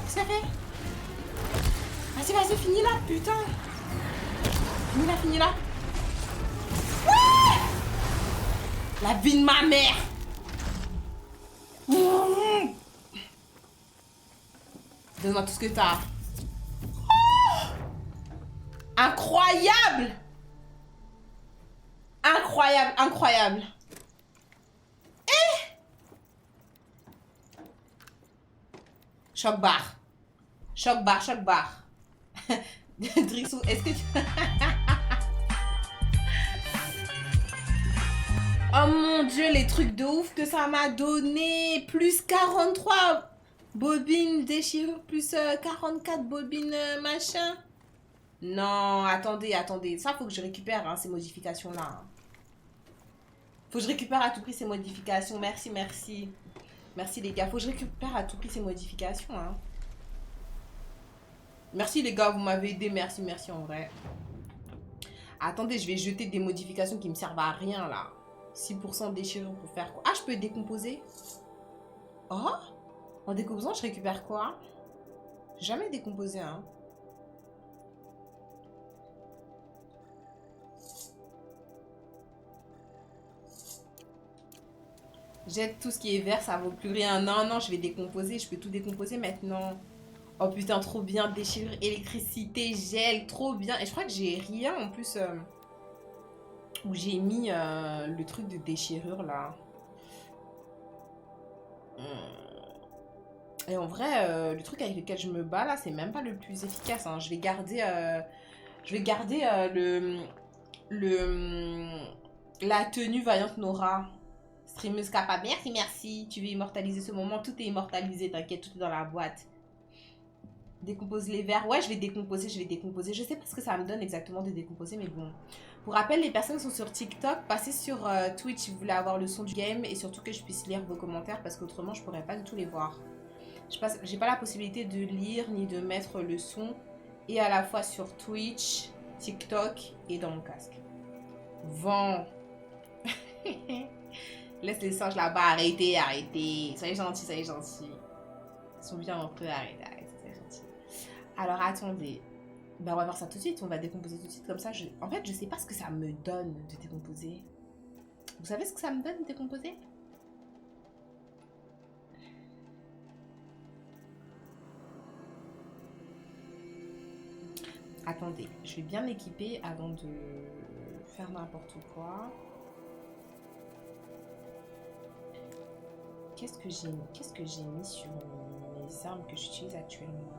Qu'est-ce qu'elle fait? Vas-y, vas-y, finis là, putain! Finis là. Ouais! La vie de ma mère! Donne-moi tout ce que t'as. Oh! Incroyable! Incroyable. Choc bar. Drixou, est-ce que tu... Oh mon dieu, les trucs de ouf que ça m'a donné. Plus 43 bobines déchirures, plus 44 bobines machin. Non, attendez, attendez. Ça, faut que je récupère hein, ces modifications-là. Faut que je récupère à tout prix ces modifications. Merci, merci. Merci les gars. Faut que je récupère à tout prix ces modifications. Hein. Merci les gars, vous m'avez aidé. Merci, merci en vrai. Attendez, je vais jeter des modifications qui me servent à rien là. 6% de déchirure pour faire quoi? Ah, je peux décomposer. Oh, en décomposant, je récupère quoi? J'ai jamais décomposé, hein. Jette tout ce qui est vert, ça vaut plus rien. Non, non, je vais décomposer. Je peux tout décomposer maintenant. Oh putain, trop bien. Déchirure, électricité, gel, trop bien. Et je crois que j'ai rien en plus où j'ai mis le truc de déchirure là. Et en vrai, le truc avec lequel je me bats là, c'est même pas le plus efficace. Hein. Je vais garder, la tenue Vaillante Nora. Streameuse capable. Merci, merci. Tu veux immortaliser ce moment. Tout est immortalisé, t'inquiète, tout est dans la boîte. Décompose les verres. Ouais, je vais décomposer, je vais décomposer. Je sais pas ce que ça me donne exactement de décomposer, mais bon. Pour rappel, les personnes qui sont sur TikTok, passez sur Twitch si vous voulez avoir le son du game et surtout que je puisse lire vos commentaires parce qu'autrement, je pourrais pas du tout les voir. J'ai pas la possibilité de lire ni de mettre le son et à la fois sur Twitch, TikTok et dans mon casque. Vent. Laisse les singes là-bas, arrêtez, arrêtez. Soyez gentils, soyez gentils. Ils sont bien entre eux, arrêtez, arrêtez, soyez gentils. Alors attendez. Ben, on va voir ça tout de suite, on va décomposer tout de suite. Comme ça, en fait, je sais pas ce que ça me donne de décomposer. Vous savez ce que ça me donne de décomposer? Attendez, je vais bien m'équiper avant de faire n'importe quoi. Qu'est-ce que j'ai mis sur mes armes que j'utilise actuellement?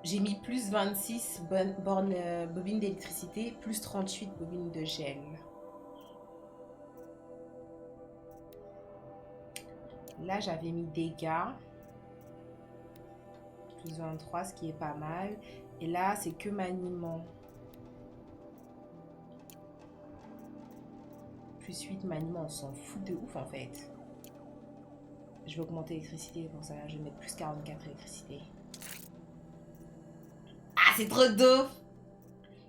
J'ai mis plus 26 bobines d'électricité, plus 38 bobines de gel. Là, j'avais mis dégâts. Plus 23, ce qui est pas mal. Et là, c'est que maniement. Plus 8 maniement, on s'en fout de ouf en fait. Je vais augmenter l'électricité pour ça. Je vais mettre plus 44 électricité. Ah, c'est trop dope!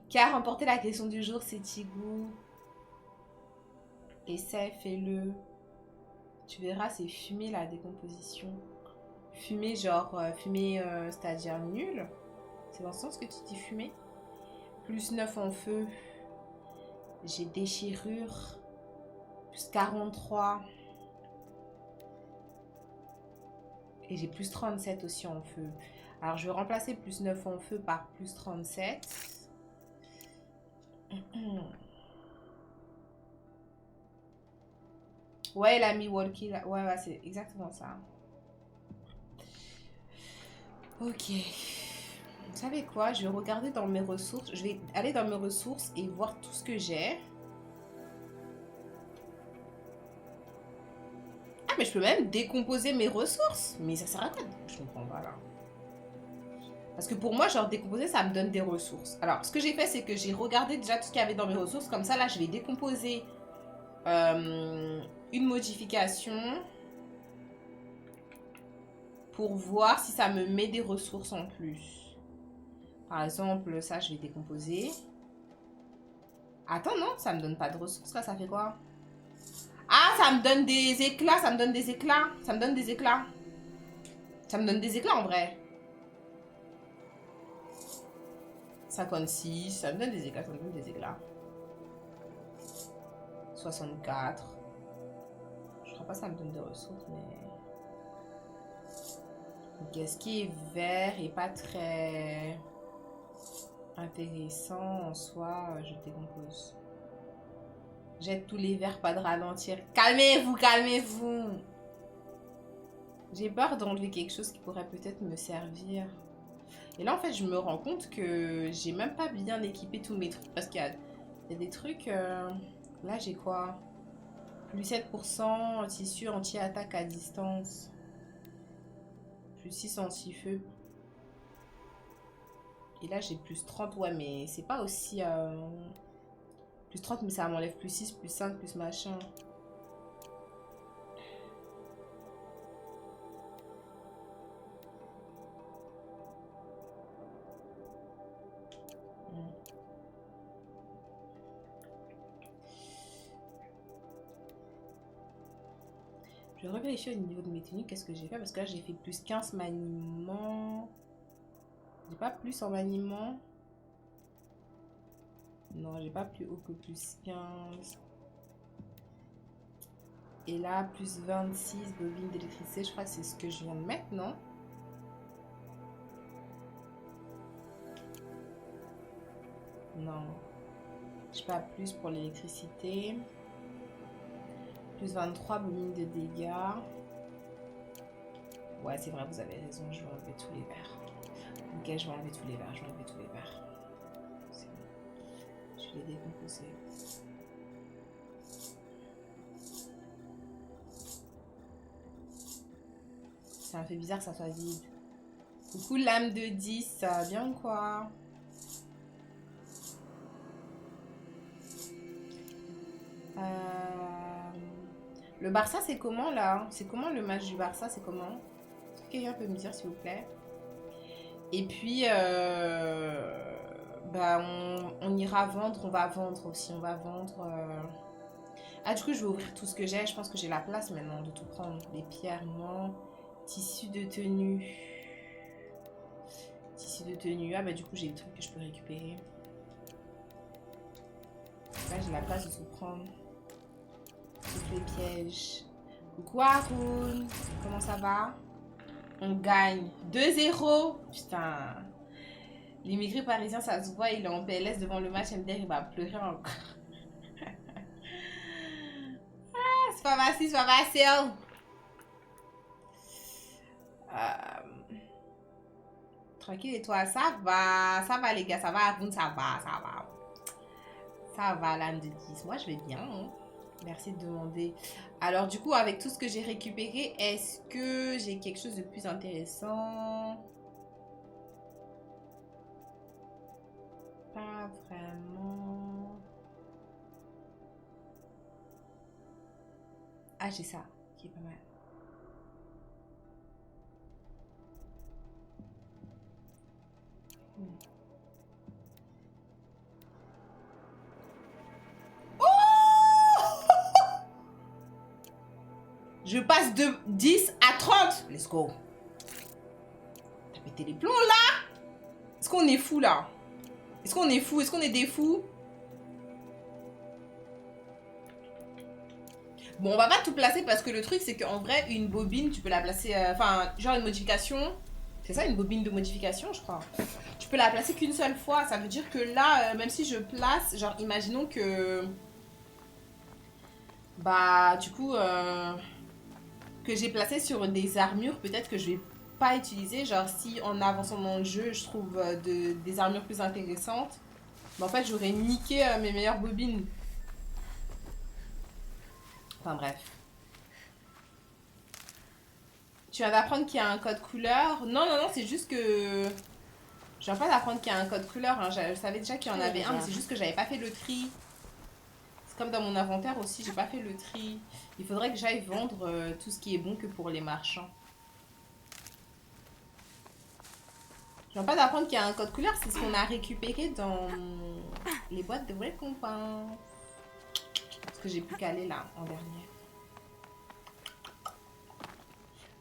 Qui a remporté la question du jour, c'est Tigou. Essaie, fais-le. Tu verras, c'est fumé la décomposition. Fumé, genre, c'est-à-dire nul. C'est dans le sens que tu dis fumé. Plus 9 en feu. J'ai déchirure. Plus 43. Et j'ai plus 37 aussi en feu. Alors, je vais remplacer plus 9 en feu par plus 37. Ouais, elle a mis walkie là. Ouais, ouais, c'est exactement ça. Ok. Vous savez quoi? Je vais regarder dans mes ressources. Je vais aller dans mes ressources et voir tout ce que j'ai. Ah, mais je peux même décomposer mes ressources. Mais ça sert à quoi? Je comprends pas là. Parce que pour moi, genre décomposer, ça me donne des ressources. Alors, ce que j'ai fait, c'est que j'ai regardé déjà tout ce qu'il y avait dans mes ressources. Comme ça, là, je vais décomposer une modification pour voir si ça me met des ressources en plus. Par exemple, ça, je vais décomposer. Attends, non, ça me donne pas de ressources. Là, ça fait quoi? Ah, ça me donne des éclats. Ça me donne des éclats. Ça me donne des éclats. Ça me donne des éclats en vrai. 56, ça me donne des éclats, ça me donne des éclats. 64. Je crois pas que ça me donne des ressources, mais... Ok, ce qui est vert et pas très intéressant en soi, je décompose. Jette tous les verres, pas de ralentir. Calmez-vous, calmez-vous. J'ai peur d'enlever quelque chose qui pourrait peut-être me servir. Et là, en fait, je me rends compte que j'ai même pas bien équipé tous mes trucs. Parce qu'il y a des trucs... Là, j'ai quoi? Plus 7% tissu anti-attaque à distance. Plus 6 anti-feu. Et là, j'ai plus 30. Ouais, mais c'est pas aussi... Plus 30, mais ça m'enlève plus 6, plus 5, plus machin. Je vais revérifier au niveau de mes tenues, qu'est-ce que j'ai fait. Parce que là, j'ai fait plus 15 maniements. J'ai pas plus en maniement. Non, j'ai pas plus haut que plus 15. Et là, plus 26 bobines d'électricité. Je crois que c'est ce que je viens de mettre, non? Non. J'ai pas plus pour l'électricité. Plus 23 bobines de dégâts. Ouais, c'est vrai, vous avez raison. Je vais enlever tous les verres. Ok, je vais enlever tous les verres. Je vais enlever tous les verres. C'est bon. Je vais les décomposer. Ça me fait bizarre que ça soit vide. Coucou l'âme de 10, ça va bien ou quoi? Le Barça, c'est comment là? C'est comment le match du Barça? C'est comment? Est-ce que quelqu'un peut me dire s'il vous plaît? Et puis, bah, on ira vendre. On va vendre aussi. On va vendre. Ah, du coup, je vais ouvrir tout ce que j'ai. Je pense que j'ai la place maintenant de tout prendre. Les pierres, non. Tissu de tenue. Tissu de tenue. Ah, bah, du coup, j'ai des trucs que je peux récupérer. Là, j'ai la place de tout prendre. Toutes les pièges. Coucou Haroun. Comment ça va? On gagne. 2-0. Putain. L'immigré parisien, ça se voit. Il est en PLS devant le match. MDR, il va pleurer encore. Ah, c'est pas facile, c'est pas facile. Tranquille et toi, ça va les gars, ça va, Haroun, ça va. Ça va, l'âme de 10. Moi, je vais bien. Hein. Merci de demander. Alors, du coup, avec tout ce que j'ai récupéré, est-ce que j'ai quelque chose de plus intéressant? Pas vraiment. Ah, j'ai ça, qui est pas mal. Je passe de 10 à 30. Let's go. T'as pété les plombs là? Est-ce qu'on est fou là? Est-ce qu'on est fou? Est-ce qu'on est des fous? Bon, on va pas tout placer parce que le truc c'est qu'en vrai, une bobine, tu peux la placer... Enfin, genre une modification. C'est ça, une bobine de modification, je crois. Tu peux la placer qu'une seule fois. Ça veut dire que là, même si je place... Genre, imaginons que... Bah, du coup... que j'ai placé sur des armures, peut-être que je vais pas utiliser. Genre, si en avançant dans le jeu, je trouve des armures plus intéressantes, mais en fait, j'aurais niqué mes meilleures bobines. Enfin, bref. Tu viens d'apprendre qu'il y a un code couleur? Non, c'est juste que... Je viens pas d'apprendre qu'il y a un code couleur. Hein. Je savais déjà qu'il y en avait un, mais c'est juste que j'avais pas fait le tri. C'est comme dans mon inventaire aussi, j'ai pas fait le tri. Il faudrait que j'aille vendre tout ce qui est bon que pour les marchands. Je viens pas d'apprendre qu'il y a un code couleur, c'est ce qu'on a récupéré dans les boîtes de récompense. Ce que j'ai pu caler là, en dernier.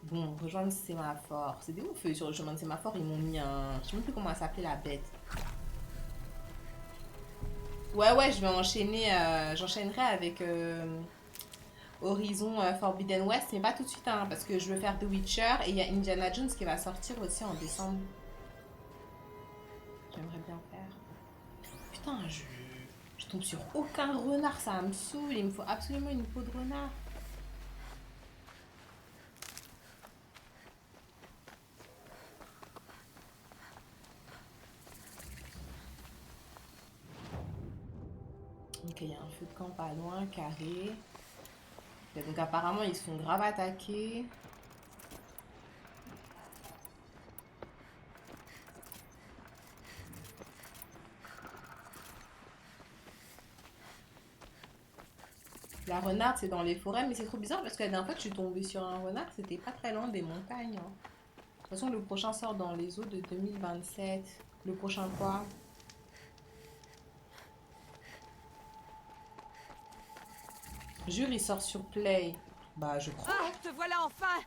Bon, rejoindre sémaphore. C'est des ouf, sur le chemin de sémaphore, ils m'ont mis un... Je sais même plus comment elle s'appelait la bête. Ouais, je vais enchaîner. J'enchaînerai avec Horizon Forbidden West, mais pas tout de suite, hein, parce que je veux faire The Witcher et il y a Indiana Jones qui va sortir aussi en décembre. J'aimerais bien faire. Putain, je tombe sur aucun renard, ça me saoule. Il me faut absolument une peau de renard. Ok, il y a un feu de camp pas loin, carré. Et donc apparemment ils se font grave attaquer. La renarde c'est dans les forêts, mais c'est trop bizarre parce que la dernière fois que je suis tombée sur un renard, c'était pas très loin des montagnes. Hein. De toute façon le prochain sort dans les eaux de 2027. Le prochain quoi? Jure il sort sur Play. Bah je crois. Ah, te voilà enfin!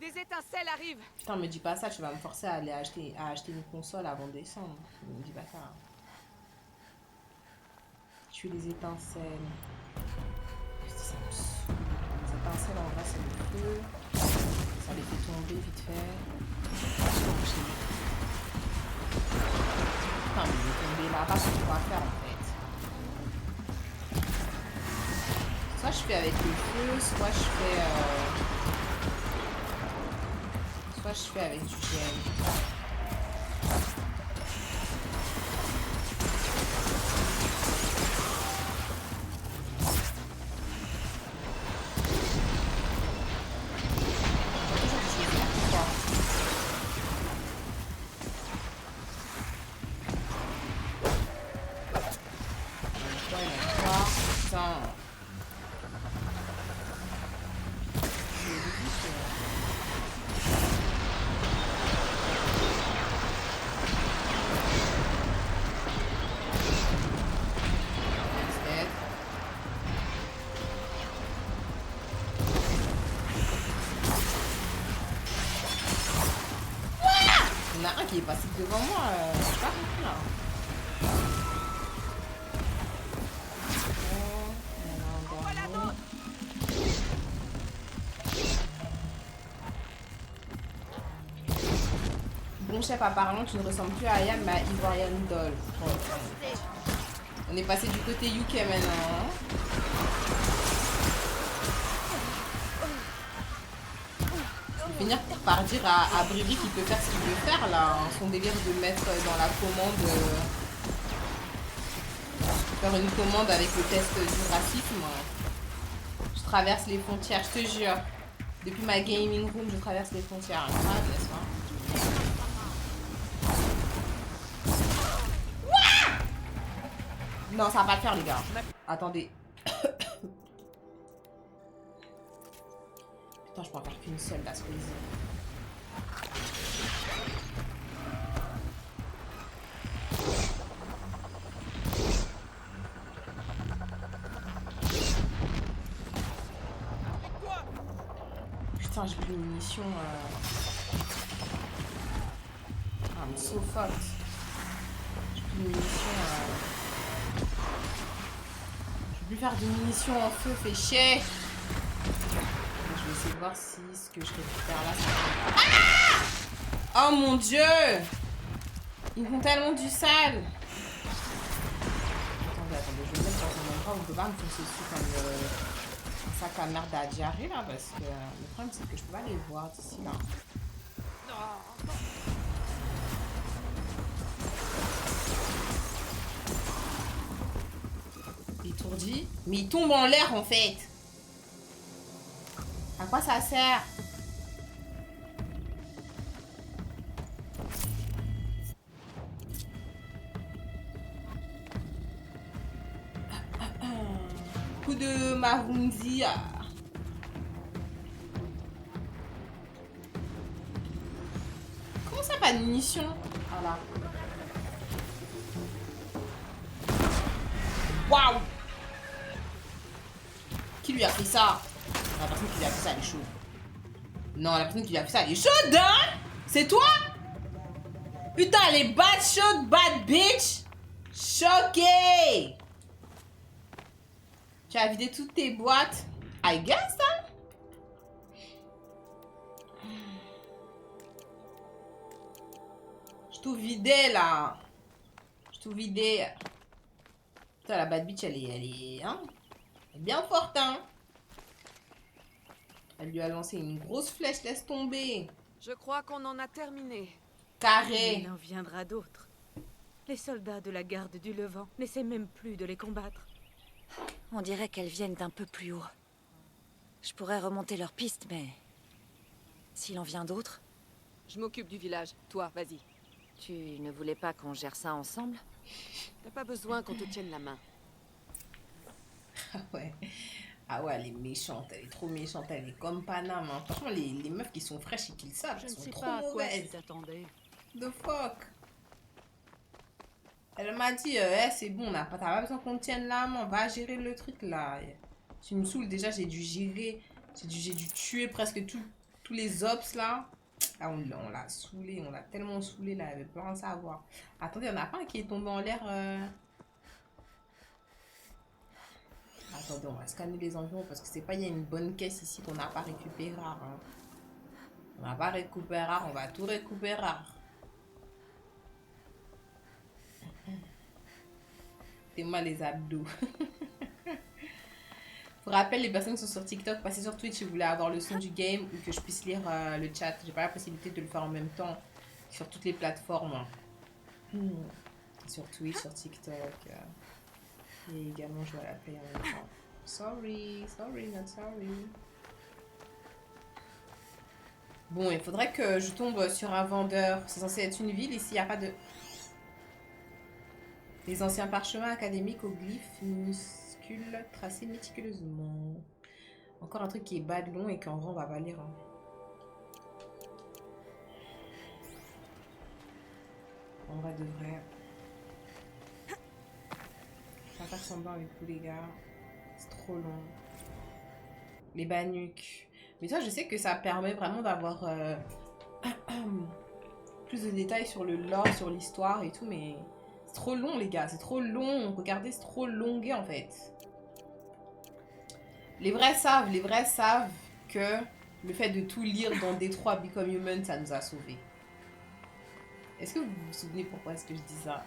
Des étincelles arrivent! Putain, me dis pas ça, tu vas me forcer à aller acheter une console avant décembre. Me dis pas ça. Tue les étincelles. Ça me saoule. Les étincelles en vrai c'est le feu. Ça les fait tomber vite fait. Putain, mais il est tombé là-bas, c'est quoi faire en fait. Soit je fais avec le feu, soit je fais avec du gel. Il y en a un qui est passé devant moi, je sais pas compris là. Bon chef, apparemment tu ne ressembles plus à Ayam mais à Ivoirian Doll. On est passé du côté UK maintenant. Hein. Finir par dire à Brivy qu'il peut faire ce qu'il veut faire là, hein. Son délire de mettre dans la commande, faire une commande avec le test du racisme. Je traverse les frontières, je te jure. Depuis ma gaming room, je traverse les frontières. Incroyable, n'est-ce pas? Non, ça va pas le faire les gars. Attendez. Putain, je peux en faire qu'une seule là, ce plaisir. Putain, j'ai plus de munitions. Ah, mais so fucked. J'ai plus de munitions. Je peux plus faire de munitions en feu, fait chier. Je vais essayer de voir si ce que je récupère là, ça... Oh mon dieu! Ils font tellement du sale! Attendez, je vais me mettre dans un endroit où on peut pas me foncer dessus comme un sac à merde à diarrhée là, parce que le problème c'est que je peux pas les voir d'ici là. Étourdi? Mais il tombe en l'air en fait! À quoi ça sert? Coup de Marunzi. Comment ça, pas de munitions? Voilà. Waouh! Qui lui a fait ça? La personne qui lui a fait ça, elle est chaude. Non, la personne qui lui a fait ça, elle est chaude, hein? C'est toi? Putain, elle est bad chaude, bad bitch. Choquée. Tu as vidé toutes tes boîtes. I guess, hein? Je tout vidé, là. Je tout vidé. Putain, la bad bitch, elle est, hein? Elle est bien forte, hein? Elle lui a lancé une grosse flèche, laisse tomber. Je crois qu'on en a terminé. Carré. Il en viendra d'autres. Les soldats de la garde du Levant n'essaient même plus de les combattre. On dirait qu'elles viennent d'un peu plus haut. Je pourrais remonter leur piste, mais... S'il en vient d'autres, Je m'occupe du village. Toi, vas-y. tu ne voulais pas qu'on gère ça ensemble? T'as pas besoin qu'on te tienne la main. Ah ouais. Ah ouais, elle est méchante, elle est trop méchante, elle est comme Paname. Hein. Franchement, les meufs qui sont fraîches et qui le savent, elles sont trop mauvaises. t'attendais. The fuck? Elle m'a dit, eh, c'est bon, t'as pas besoin qu'on te tienne la main, va gérer le truc là. Tu me saoules, déjà, j'ai dû gérer, j'ai dû tuer presque tous les ops là. Ah, on l'a saoulé, on l'a tellement saoulé là, elle avait plus rien à savoir. Attendez, il n'y en a pas un qui est tombé en l'air. Attendez, on va scanner les environs parce que c'est pas, il y a une bonne caisse ici qu'on n'a pas récupérée rare. Hein. On n'a pas récupéré rare, on va tout récupérer rare. C'est moi les abdos. Pour rappel, les personnes qui sont sur TikTok, passez sur Twitch si vous voulez avoir le son du game ou que je puisse lire le chat. J'ai pas la possibilité de le faire en même temps sur toutes les plateformes. Sur Twitch, sur TikTok. Et également, je vais la play en même temps. Sorry, not sorry. Bon, il faudrait que je tombe sur un vendeur. C'est censé être une ville ici, il n'y a pas de... Les anciens parchemins académiques aux glyphes minuscules tracés méticuleusement. Encore un truc qui est bas de long et qu'en vrai on va pas lire. Hein. En vrai de vrai. Je vais faire semblant avec vous les gars. C'est trop long. Les banuques. Mais ça je sais que ça permet vraiment d'avoir plus de détails sur le lore, sur l'histoire et tout, mais... C'est trop long les gars, c'est trop long. Regardez, c'est trop longué en fait. Les vrais savent que le fait de tout lire dans Détroit Become Human, ça nous a sauvés. Est-ce que vous vous souvenez pourquoi est-ce que je dis ça?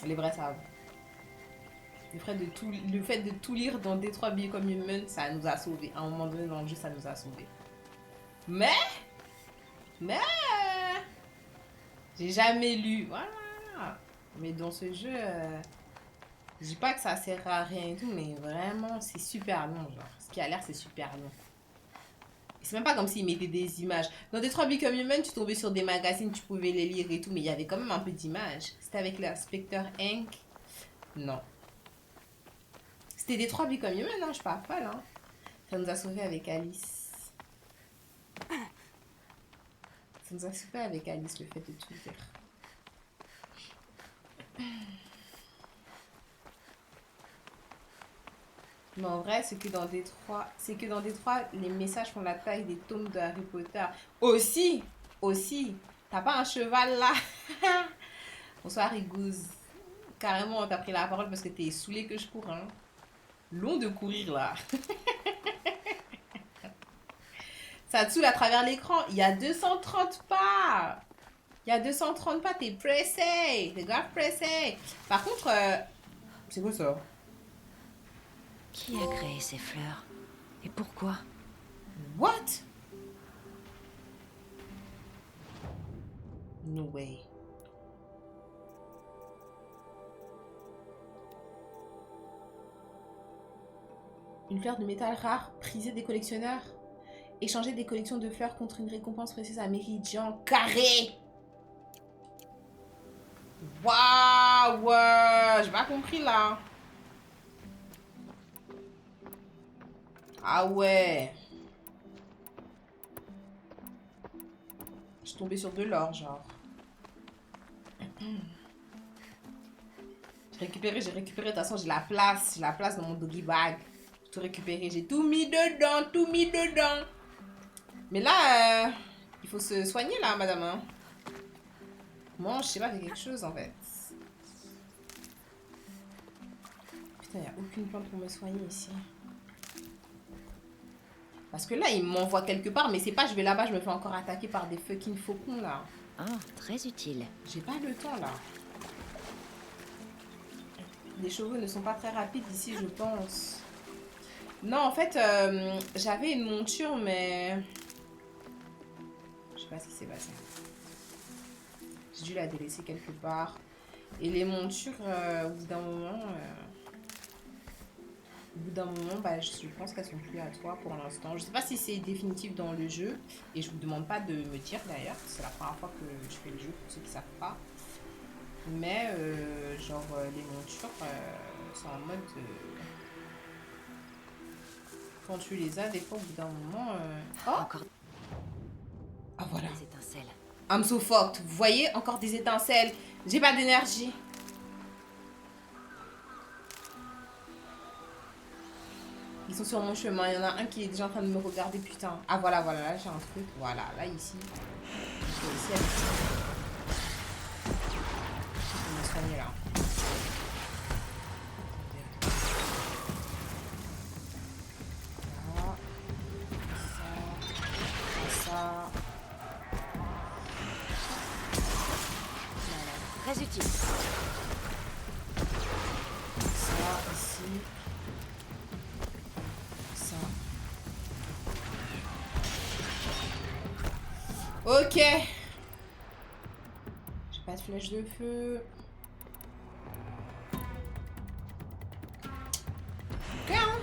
Les vrais savent. Le fait de tout lire dans Détroit Become Human, ça nous a sauvés. À un moment donné dans le jeu, ça nous a sauvés. Mais j'ai jamais lu. Voilà. Mais dans ce jeu, je dis pas que ça sert à rien et tout, mais vraiment, c'est super long. Genre. Ce qui a l'air, c'est super long. C'est même pas comme s'ils mettaient des images. Dans Détroit Become Human, tu tombais sur des magazines, tu pouvais les lire et tout, mais il y avait quand même un peu d'images. C'était avec l'inspecteur Hank. Non. C'était Détroit Become Human, hein, je parle pas là. Ça nous a sauvés avec Alice. Ça nous a sauvés avec Alice, le fait de tout lire. Mais en vrai, c'est que dans Détroit, les messages font la taille des tomes de Harry Potter. Aussi, t'as pas un cheval là? Bonsoir Rigouze. Carrément, t'as pris la parole parce que t'es saoulé que je cours. Hein. Long de courir là. Ça te saoule à travers l'écran. Il y a 230 pas. T'es pressé. T'es grave pressé. Par contre, c'est quoi ça? Qui a créé ces fleurs? Et pourquoi? What? No way. Une fleur de métal rare, prisée des collectionneurs. Échanger des collections de fleurs contre une récompense précieuse à Méridian carré. Waouh, ouais, j'ai pas compris là. Ah ouais. Je suis tombée sur de l'or, genre. J'ai récupéré. De toute façon, j'ai la place dans mon doggy bag. J'ai tout récupéré. J'ai tout mis dedans. Mais là, il faut se soigner là, madame. Hein. Moi, je sais pas, fait quelque chose en fait. Putain, il n'y a aucune plante pour me soigner ici. Parce que là, il m'envoie quelque part, mais c'est pas je vais là-bas, je me fais encore attaquer par des fucking faucons là. Ah, très utile. J'ai pas le temps là. Les chevaux ne sont pas très rapides ici, je pense. Non, en fait, j'avais une monture, mais... Je sais pas ce qui s'est passé. J'ai dû la délaisser quelque part. Et les montures, au bout d'un moment... Au bout d'un moment, bah, je pense qu'elles sont plus à toi pour l'instant. Je sais pas si c'est définitif dans le jeu. Et je vous demande pas de me dire d'ailleurs. C'est la première fois que je fais le jeu pour ceux qui savent pas. Mais les montures, c'est en mode... quand tu les as, des fois, au bout d'un moment... Oh, Encore ah voilà. des étincelles. I'm so fucked. Vous voyez, encore des étincelles. J'ai pas d'énergie. Ils sont sur mon chemin. Il y en a un qui est déjà en train de me regarder. Putain. Ah voilà, voilà. Là, j'ai un truc. Voilà, là, ici. Je vais aussi aller ici. Je vais me soigner là. Voilà. Ça. Très utile. Ça, ici. Ça. Ok. J'ai pas de flèche de feu. Ok, hein.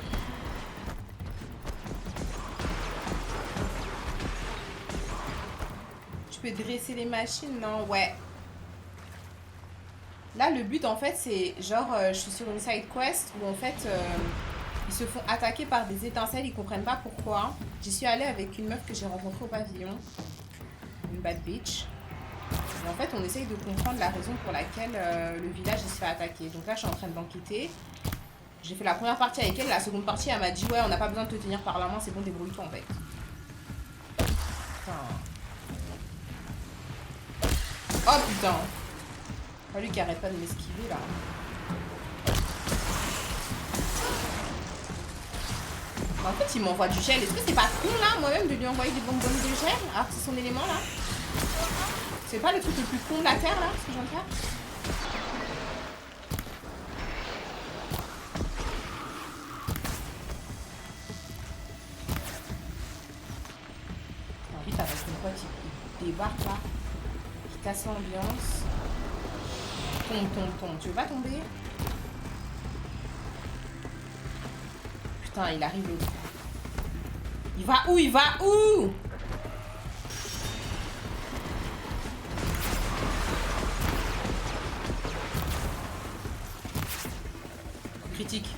Tu peux dresser les machines, non? Ouais. Là, le but, en fait, c'est genre, je suis sur une side quest où, en fait, ils se font attaquer par des étincelles, ils comprennent pas pourquoi. J'y suis allée avec une meuf que j'ai rencontrée au pavillon, une bad bitch. Et en fait, on essaye de comprendre la raison pour laquelle le village il se fait attaquer. Donc là, je suis en train d'enquêter. J'ai fait la première partie avec elle, la seconde partie, elle m'a dit, ouais, on n'a pas besoin de te tenir par la main, c'est bon, débrouille-toi, en fait. Putain. Oh, putain. Pas lui qui arrête pas de m'esquiver là. En fait, il m'envoie du gel. Est-ce que c'est pas con là, moi-même, de lui envoyer des bonbonnes de gel alors que c'est son élément là? C'est pas le truc le plus con de la terre là, ce que je viens de faire? Vite avec une pote, il débarque là, qui casse l'ambiance. Tombe. Tu veux pas tomber? Putain, il arrive l'autre. Il va où? Il va où? Critique.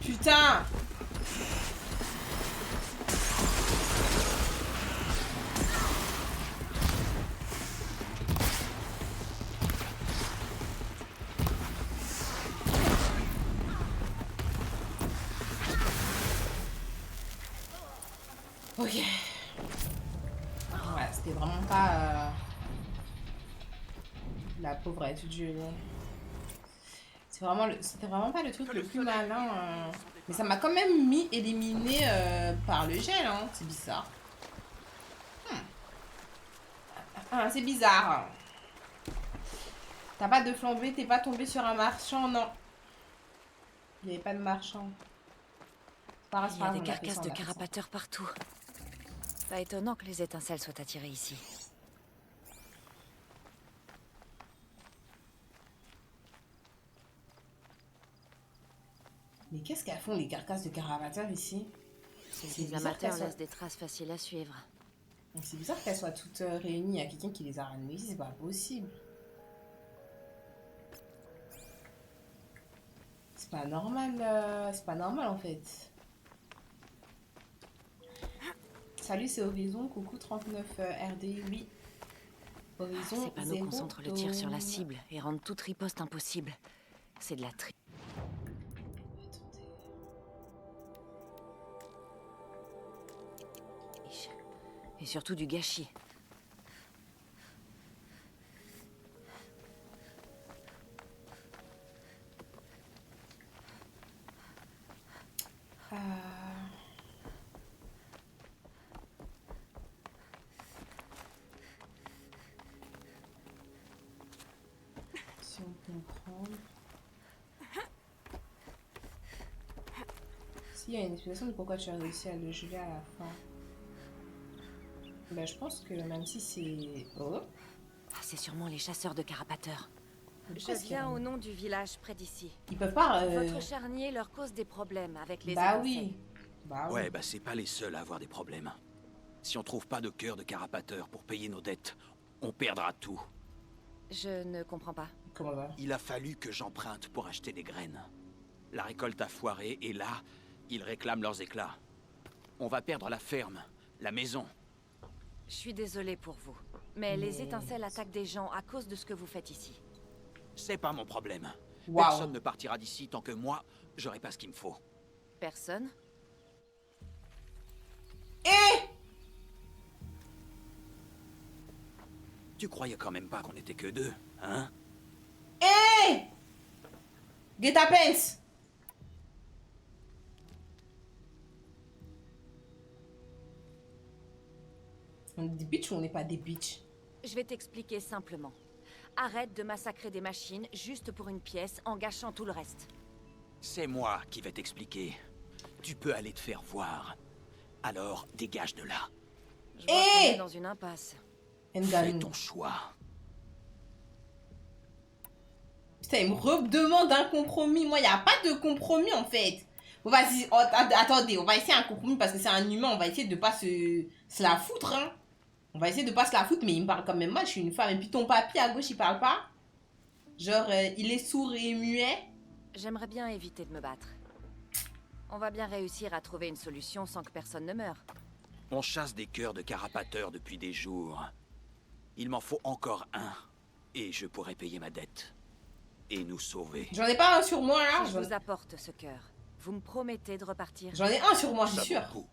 Putain! Ok. Ouais, c'était vraiment pas la pauvrette du jeu. C'était vraiment pas le truc le plus malin. Mais ça m'a quand même mis éliminé par le gel, hein. C'est bizarre. Ah, c'est bizarre. T'as pas de flambée, t'es pas tombé sur un marchand, non. Il n'y avait pas de marchand. Il y a des carcasses de carapateurs partout. Pas étonnant que les étincelles soient attirées ici. Mais qu'est-ce qu'elles font les carcasses de carapateurs ici? Les amateurs laissent des traces faciles à suivre. C'est bizarre qu'elles soient toutes réunies. Il y a quelqu'un qui les a ramenées ici, c'est pas possible. C'est pas normal, c'est pas normal en fait. Salut, c'est Horizon, coucou 39 RD, oui. Horizon, Ces panneaux concentrent le tir sur la cible et rendent toute riposte impossible. C'est de la tri. Et surtout du gâchis. Si on comprend. S'il y a une explication de pourquoi tu as réussi à le geler à la fin. Bah, je pense que même si c'est... Oh. c'est sûrement les chasseurs de carapateurs. Pourquoi Je est-ce viens qu'il y a- au nom du village près d'ici. Ils peuvent pas... Votre charnier leur cause des problèmes avec les Bah étincelles. oui. Bah oui. Ouais, bah c'est pas les seuls à avoir des problèmes. Si on trouve pas de cœur de carapateur pour payer nos dettes, on perdra tout. Je ne comprends pas. Comment ça? Il a fallu que j'emprunte pour acheter des graines. La récolte a foiré et là, ils réclament leurs éclats. On va perdre la ferme, la maison. Je suis désolée pour vous. Mais les étincelles attaquent des gens à cause de ce que vous faites ici. C'est pas mon problème. Waouh. Personne ne partira d'ici tant que moi, j'aurai pas ce qu'il me faut. Personne? Tu croyais quand même pas qu'on était que deux, hein? Get ta pence. On est des bitches ou on n'est pas des bitches? Je vais t'expliquer simplement. Arrête de massacrer des machines juste pour une pièce en gâchant tout le reste. C'est moi qui vais t'expliquer. Tu peux aller te faire voir. Alors, dégage de là. Je vois qu'on Eh est dans une impasse. Fais Nganou. ton choix. Putain, il me redemande un compromis. Moi, il n'y a pas de compromis, en fait. Bon, vas-y, oh, attendez, on va essayer un compromis parce que c'est un humain. On va essayer de pas se la foutre, hein. On va essayer de pas se la foutre, mais il me parle quand même mal. Je suis une femme. Et puis ton papy à gauche, il parle pas. Genre, il est sourd et muet. J'aimerais bien éviter de me battre. On va bien réussir à trouver une solution sans que personne ne meure. On chasse des cœurs de carapateurs depuis des jours. Il m'en faut encore un. Et je pourrai payer ma dette. Et nous sauver. J'en ai pas un sur moi, là. Si je vous apporte ce cœur, vous me promettez de repartir? J'en ai un sur moi, c'est Ça sûr. vaut le coup.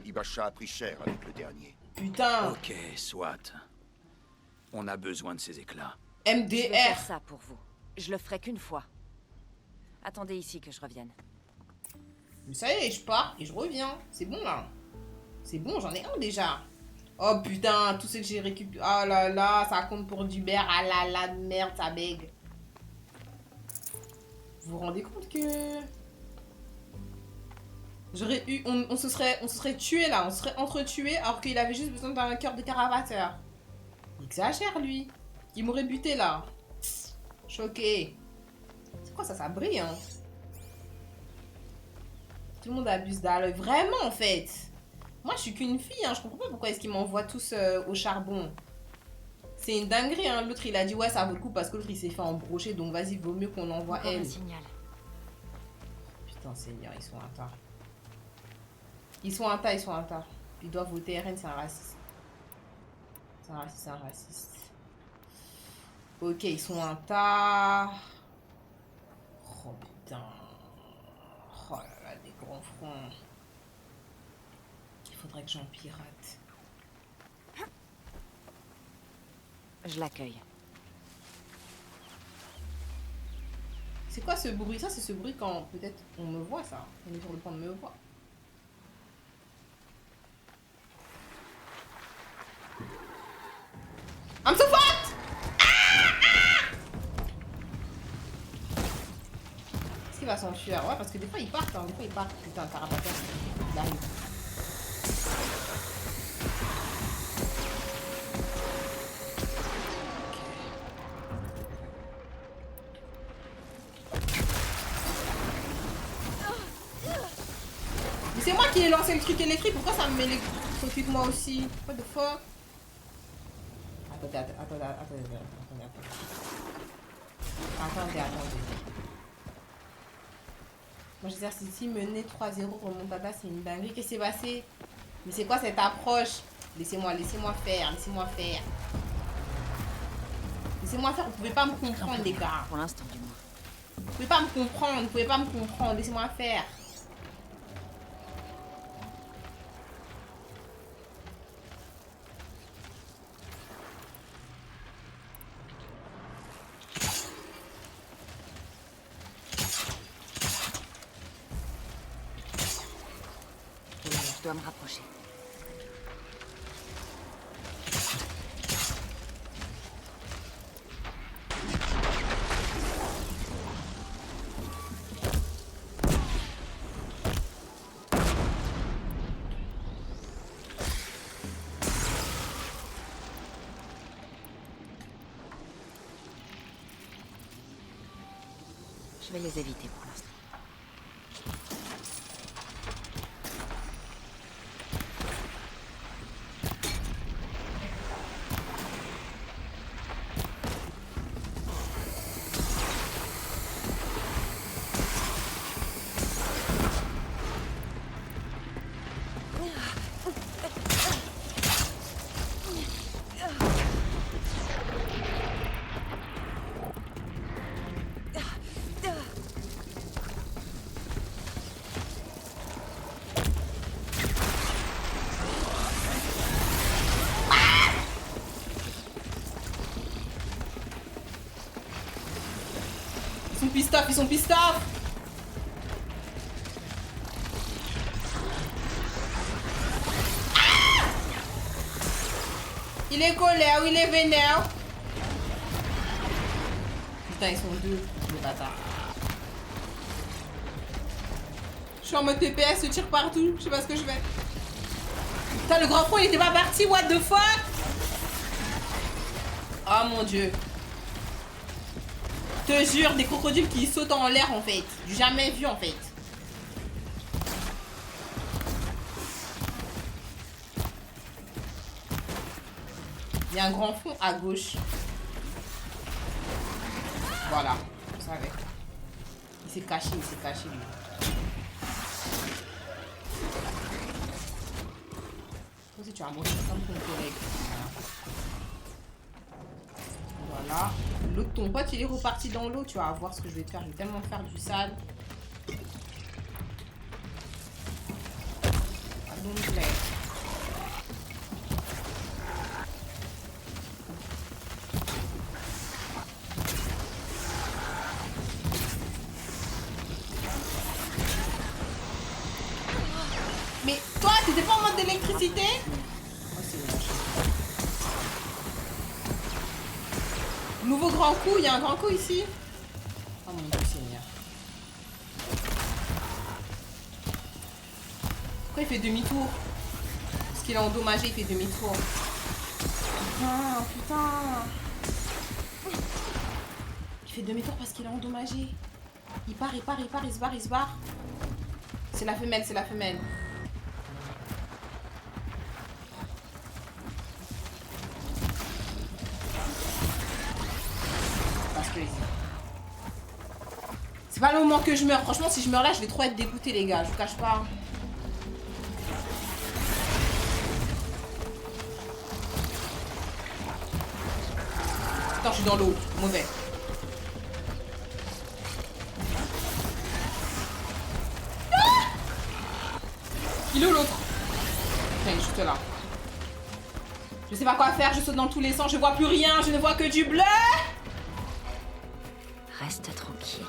Ibacha a pris cher avec le dernier. Putain. Ok, soit. On a besoin de ces éclats. Je vais faire MDR. ça pour vous. Je le ferai qu'une fois. Attendez ici que je revienne. Mais ça y est, je pars et je reviens. C'est bon, là. C'est bon, j'en ai un déjà. Oh putain, tout ce que j'ai récupéré. Oh là là, ça compte pour du beurre. Ah là là, merde, ça bègue. Vous vous rendez compte que... J'aurais eu... On se serait tué là. On se serait entretués alors qu'il avait juste besoin d'un cœur de caravateur. Il exagère, lui. Il m'aurait buté là. Choqué. C'est quoi ça? Ça brille, hein. Tout le monde abuse d'Aloy. Vraiment, en fait. Moi, je suis qu'une fille, hein. Je comprends pas pourquoi est-ce qu'ils m'envoient tous au charbon. C'est une dinguerie, hein. L'autre, il a dit, ouais, ça vaut le coup parce que l'autre, il s'est fait embrocher. Donc, vas-y, vaut mieux qu'on envoie Encore un elle. signal. Putain, Seigneur, ils sont un tas. Ils sont un tas, ils sont un tas. Ils doivent voter RN, c'est un raciste. C'est un raciste, c'est un raciste. Ok, ils sont un tas. Oh, putain. Oh là là, des grands fronts. Il faudrait que j'en pirate. Je l'accueille. C'est quoi ce bruit? Ça, c'est ce bruit quand peut-être on me voit, ça. On est sur le point de me voir. I'm so fat! Est-ce qu'il va s'enfuir? Ouais, parce que des fois ils partent, hein. Des fois ils partent. Putain, carapateur. Il arrive. Mais c'est moi qui ai lancé le truc électrique. Pourquoi ça me met l'électrique moi aussi? What the fuck? Attendez. Moi, je veux dire, si mener 3-0 remontada, c'est une dinguerie. Qu'est-ce qui s'est passé? Mais c'est quoi cette approche? Laissez-moi faire. Laissez-moi faire. Vous pouvez pas me comprendre, les gars. Pour l'instant, du moins. Vous pouvez pas me comprendre. Laissez-moi faire. Je dois me rapprocher. Je vais les éviter pour l'instant. Ils sont pissed off. Il est colère ou il est vénère. Putain, ils sont deux, les bâtards. Je suis en mode TPS, je tire partout, je sais pas ce que je fais. Putain, le grand front il était pas parti, what the fuck? Oh mon dieu. Te jure, des crocodiles qui sautent en l'air en fait. Jamais vu en fait. Il y a un grand fond à gauche. Voilà, vous savez. Il s'est caché lui. Toi aussi tu as mangé comme ton collègue. Voilà. L'autre, ton pote, il est reparti dans l'eau. Tu vas voir ce que je vais te faire. Je vais tellement te faire du sale. Donc, là. Mais toi, t'étais pas en mode d'électricité? Nouveau grand coup, il y a un grand coup ici. Oh mon dieu Seigneur. Pourquoi il fait demi-tour? Parce qu'il a endommagé, il fait demi-tour. Putain. Il fait demi-tour parce qu'il a endommagé. Il part, il se barre. C'est la femelle, C'est pas le moment que je meurs. Franchement, si je meurs là, je vais trop être dégoûtée, les gars. Je vous cache pas. Attends, je suis dans l'eau. Mauvais. Ah! Il est où l'autre? Putain, il est juste là. Je sais pas quoi faire. Je saute dans tous les sens. Je vois plus rien. Je ne vois que du bleu. Reste tranquille.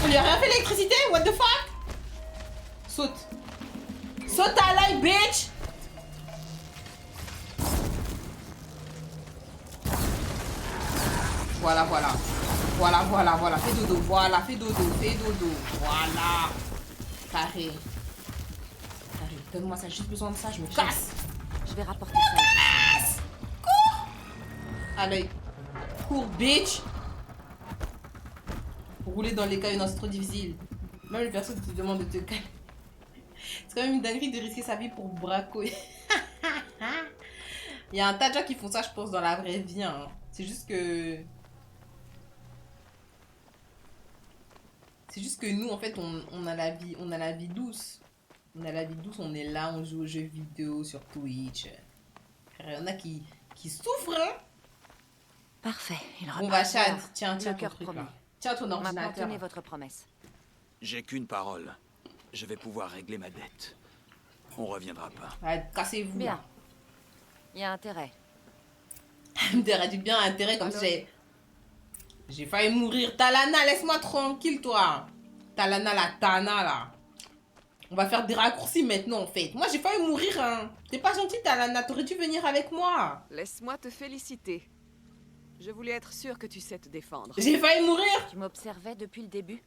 On lui a rien fait l'électricité? What the fuck? Saute. Saute à l'œil, bitch! Voilà. Fais dodo. Voilà, fais dodo. Voilà. Carré. Donne-moi ça, j'ai juste besoin de ça, je me casse. Je vais rapporter ça. Cours! À l'œil. Cours, bitch! Rouler dans les cailloux, non, c'est trop difficile. Même les personnes qui te demandent de te calmer. C'est quand même une dinguerie de risquer sa vie pour braco. Il y a un tas de gens qui font ça, je pense, dans la vraie vie. Hein. C'est juste que... C'est juste que nous, en fait, on a la vie douce. On a la vie douce, on est là, on joue aux jeux vidéo sur Twitch. Il y en a qui souffrent, hein. Parfait, il Bon bah Chad, tiens Le ton cœur truc promis. là. Tiens ton Maintenant, ordinateur. tenez votre promesse. J'ai qu'une parole. Je vais pouvoir régler ma dette. On reviendra pas. Ouais, cassez-vous. Bien. Il y a intérêt. Intérêt du bien, intérêt comme si j'ai failli mourir. Talana, laisse-moi tranquille toi. Talana la Tana là. On va faire des raccourcis maintenant en fait. Moi j'ai failli mourir hein. T'es pas gentil Talana, t'aurais dû venir avec moi. Laisse-moi te féliciter. Je voulais être sûre que tu sais te défendre. J'ai failli mourir. Tu m'observais depuis le début?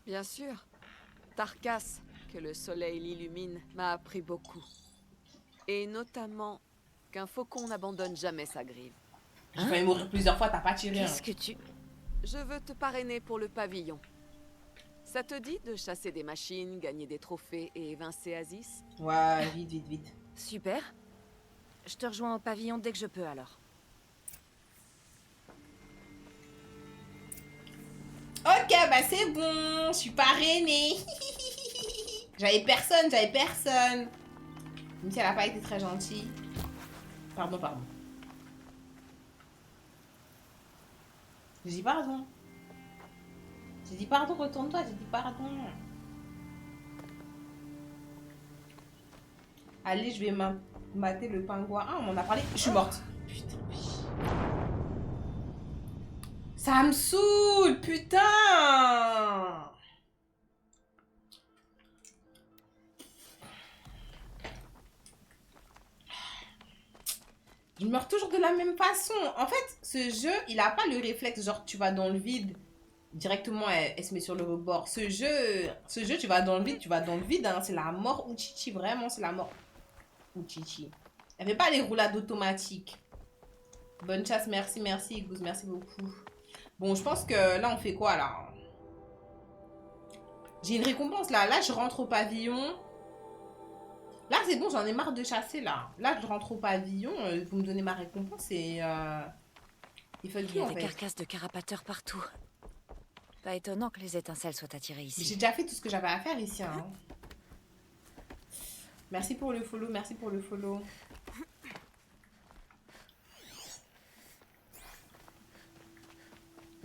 Bien sûr. Tarkas, que le soleil l'illumine, m'a appris beaucoup. Et notamment qu'un faucon n'abandonne jamais sa grive. J'ai failli mourir plusieurs fois, t'as pas tiré. Qu'est-ce que tu... Je veux te parrainer pour le pavillon. Ça te dit de chasser des machines, gagner des trophées et évincer Aziz? Ouais, vite, vite, vite. Super. Je te rejoins au pavillon dès que je peux alors. Ok, bah c'est bon, je suis parrainée. J'avais personne, j'avais personne. Même si elle a pas été très gentille. Pardon, pardon. J'ai dit pardon. J'ai dit pardon, retourne-toi, j'ai dit pardon. Allez, je vais mater le pingouin. Ah, on m'en a parlé. Je suis morte. Putain. Ça me saoule, putain. Je meurs toujours de la même façon. En fait, ce jeu, il a pas le réflexe, genre tu vas dans le vide, directement elle se met sur le rebord. Ce jeu, tu vas dans le vide, hein. C'est la mort ou chichi, vraiment, c'est la mort ou chichi. Elle fait pas les roulades automatiques. Bonne chasse, merci, merci, Goose, merci beaucoup. Bon, je pense que là, on fait quoi, là? J'ai une récompense, là. Là, je rentre au pavillon. Là, c'est bon, j'en ai marre de chasser, là. Là, je rentre au pavillon. Vous me donnez ma récompense et... il faut Il y a en des fait. carcasses de carapateurs partout. Pas étonnant que les étincelles soient attirées ici. J'ai déjà fait tout ce que j'avais à faire ici, hein. Merci pour le follow, merci pour le follow.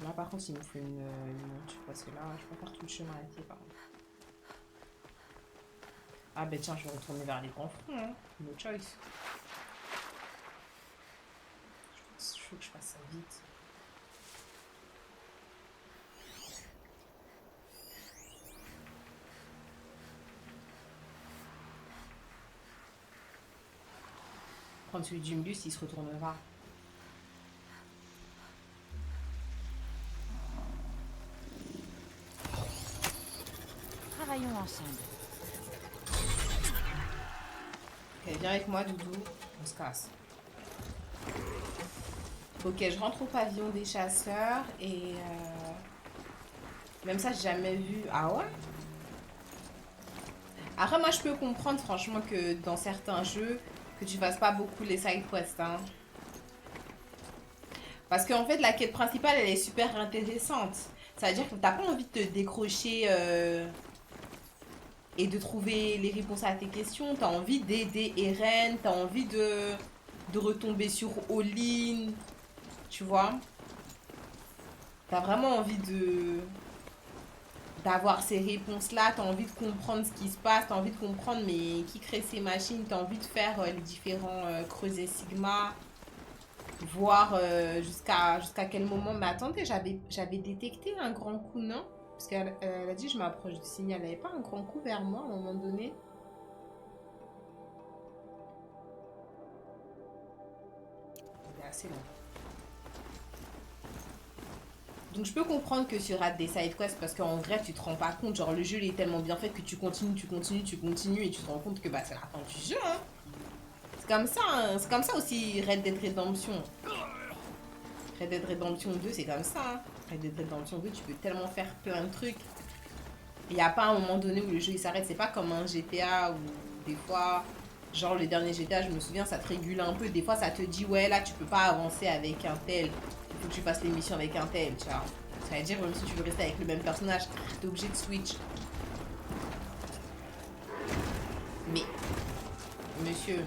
Là, par contre, il me faut une monture parce que là, je peux faire tout le chemin à pied, par contre. Ah, ben tiens, je vais retourner vers les grands fronts, hein. No choice. Il faut que je fasse ça vite. Prendre celui du bus, il se retournera. Travaillons ensemble. Ok, viens avec moi, Doudou. On se casse. Ok, je rentre au pavillon des chasseurs et... Même ça, j'ai jamais vu... Ah ouais? Après, moi, je peux comprendre, franchement, que dans certains jeux, que tu fasses pas beaucoup les side quests, hein. Parce qu'en fait, la quête principale, elle est super intéressante. Ça veut dire que t'as pas envie de te décrocher et de trouver les réponses à tes questions. T'as envie d'aider Eren, t'as envie de retomber sur Olin, tu vois. T'as vraiment envie d'avoir ces réponses-là, t'as envie de comprendre ce qui se passe, t'as envie de comprendre mais qui crée ces machines, t'as envie de faire les différents creusets Sigma, voir jusqu'à quel moment. Mais attendez, j'avais détecté un grand coup, non? Parce qu'elle a dit je m'approche du signal, elle n'avait pas un grand coup vers moi à un moment donné? Il est assez long. Donc je peux comprendre que tu rates des side quests parce qu'en vrai tu te rends pas compte, genre le jeu il est tellement bien fait que tu continues et tu te rends compte que bah c'est la fin du jeu, hein. C'est comme ça, hein. C'est comme ça aussi Red Dead Redemption. Red Dead Redemption 2 c'est comme ça, hein. Red Dead Redemption 2 tu peux tellement faire plein de trucs. Il n'y a pas un moment donné où le jeu il s'arrête, c'est pas comme un GTA où des fois, genre le dernier GTA je me souviens ça te régule un peu, des fois ça te dit ouais là tu peux pas avancer avec un tel. Il faut que tu fasses l'émission avec un tel, tu vois. Ça veut dire, même si tu veux rester avec le même personnage, t'es obligé de switch. Mais, monsieur...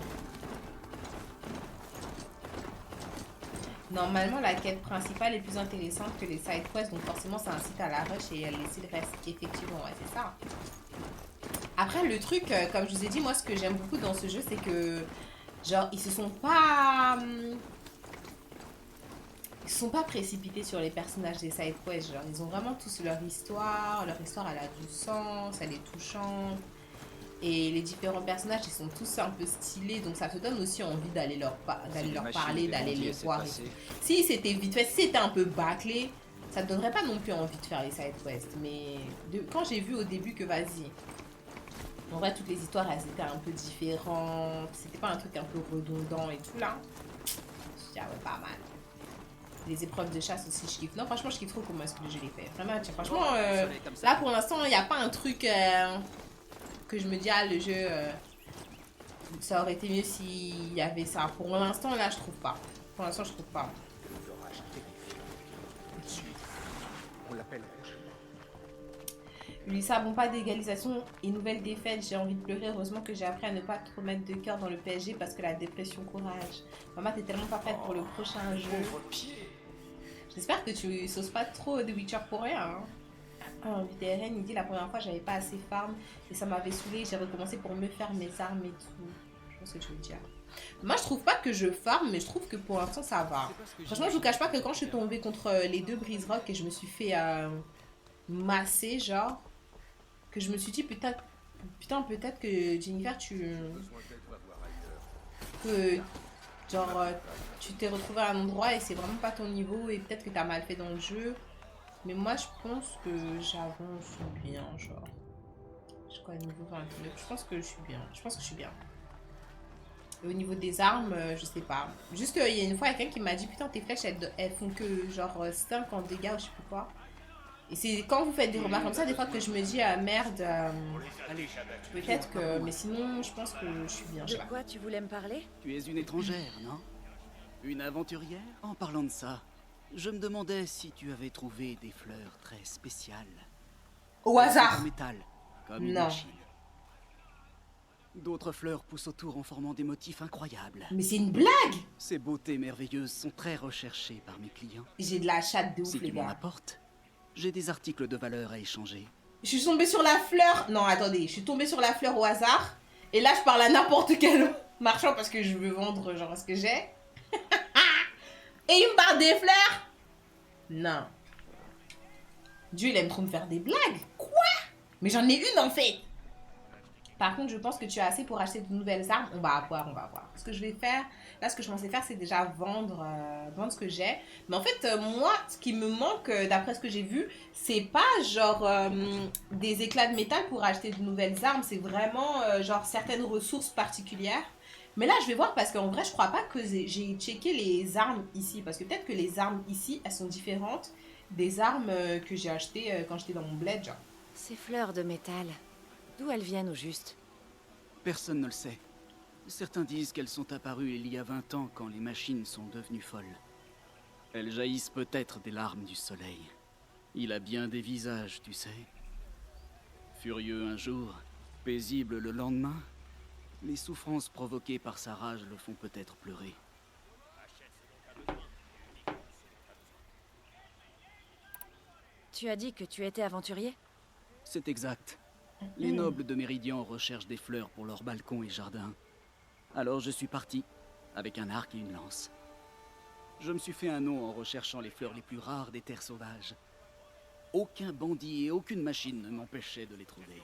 Normalement, la quête principale est plus intéressante que les side quests, donc forcément, ça incite à la rush et à laisser le reste. Effectivement, ouais, c'est ça. Après, le truc, comme je vous ai dit, moi, ce que j'aime beaucoup dans ce jeu, c'est que, genre, ils se sont pas précipités sur les personnages des side quests, genre ils ont vraiment tous leur histoire elle a du sens, elle est touchante. Et les différents personnages, ils sont tous un peu stylés, donc ça te donne aussi envie d'aller leur parler, d'aller les voir. Si c'était vite fait, si c'était un peu bâclé, ça te donnerait pas non plus envie de faire les side quests. Mais quand j'ai vu au début que vas-y, en vrai toutes les histoires elles étaient un peu différentes, c'était pas un truc un peu redondant et tout là. Je dis ah ouais, pas mal. Les épreuves de chasse aussi je kiffe. Non franchement je kiffe trop comment est-ce que je les fais. Vraiment tiens, franchement là pour l'instant il n'y a pas un truc que je me dis ah le jeu ça aurait été mieux s'il y avait ça. Pour l'instant là je trouve pas. Pour l'instant je trouve pas. On l'appelle Lui, ça, bon, pas d'égalisation et nouvelle défaite. J'ai envie de pleurer. Heureusement que j'ai appris à ne pas trop mettre de cœur dans le PSG parce que la dépression, courage. Maman, t'es tellement pas prête pour le prochain jeu. J'espère que tu sauces pas trop de Witcher pour rien. Hein. VTRN, il dit la première fois, j'avais pas assez farm et ça m'avait saoulé. J'ai recommencé pour me faire mes armes et tout. Je pense que tu veux dire. Moi, je trouve pas que je farm, mais je trouve que pour l'instant, ça va. Franchement, je vous cache pas que quand je suis tombée contre les deux brise-rock et je me suis fait masser, genre. Que je me suis dit, putain peut-être que Jennifer, tu t'es retrouvé à un endroit et c'est vraiment pas ton niveau et peut-être que t'as mal fait dans le jeu. Mais moi, je pense que j'avance bien, genre. Je suis quoi, niveau 29? Je pense que je suis bien. Je pense que je suis bien. Et au niveau des armes, je sais pas. Juste, il y a une fois, quelqu'un qui m'a dit, putain, tes flèches, elles font que genre 5 en dégâts ou je sais plus quoi. Et c'est quand vous faites des remarques comme ça, des fois que je me dis, ah merde, peut-être que... Mais sinon, je pense que je suis bien. De quoi tu voulais me parler? Tu es une étrangère, non? Une aventurière? En parlant de ça, je me demandais si tu avais trouvé des fleurs très spéciales. Au hasard! En métal, comme une machine. D'autres fleurs poussent autour en formant des motifs incroyables. Mais c'est une blague! Ces beautés merveilleuses sont très recherchées par mes clients. J'ai de la chatte de ouf, si les tu m'en gars. apportes, j'ai des articles de valeur à échanger. Je suis tombée sur la fleur... Non, attendez. Je suis tombée sur la fleur au hasard. Et là, je parle à n'importe quel marchand parce que je veux vendre genre ce que j'ai. Et il me parle des fleurs? Non. Dieu, il aime trop me faire des blagues. Quoi? Mais j'en ai une en fait. Par contre, je pense que tu as assez pour acheter de nouvelles armes. On va voir, on va voir. Ce que je vais faire, là, ce que je pensais faire, c'est déjà vendre ce que j'ai. Mais en fait, moi, ce qui me manque, d'après ce que j'ai vu, c'est pas genre des éclats de métal pour acheter de nouvelles armes. C'est vraiment genre certaines ressources particulières. Mais là, je vais voir parce qu'en vrai, je crois pas que j'ai checké les armes ici. Parce que peut-être que les armes ici, elles sont différentes des armes que j'ai achetées quand j'étais dans mon bled, genre. Ces fleurs de métal, d'où elles viennent au juste? Personne ne le sait. Certains disent qu'elles sont apparues il y a 20 ans quand les machines sont devenues folles. Elles jaillissent peut-être des larmes du soleil. Il a bien des visages, tu sais. Furieux un jour, paisible le lendemain, les souffrances provoquées par sa rage le font peut-être pleurer. Tu as dit que tu étais aventurier? C'est exact. Les nobles de Méridian recherchent des fleurs pour leurs balcons et jardins. Alors je suis parti, avec un arc et une lance. Je me suis fait un nom en recherchant les fleurs les plus rares des terres sauvages. Aucun bandit et aucune machine ne m'empêchait de les trouver.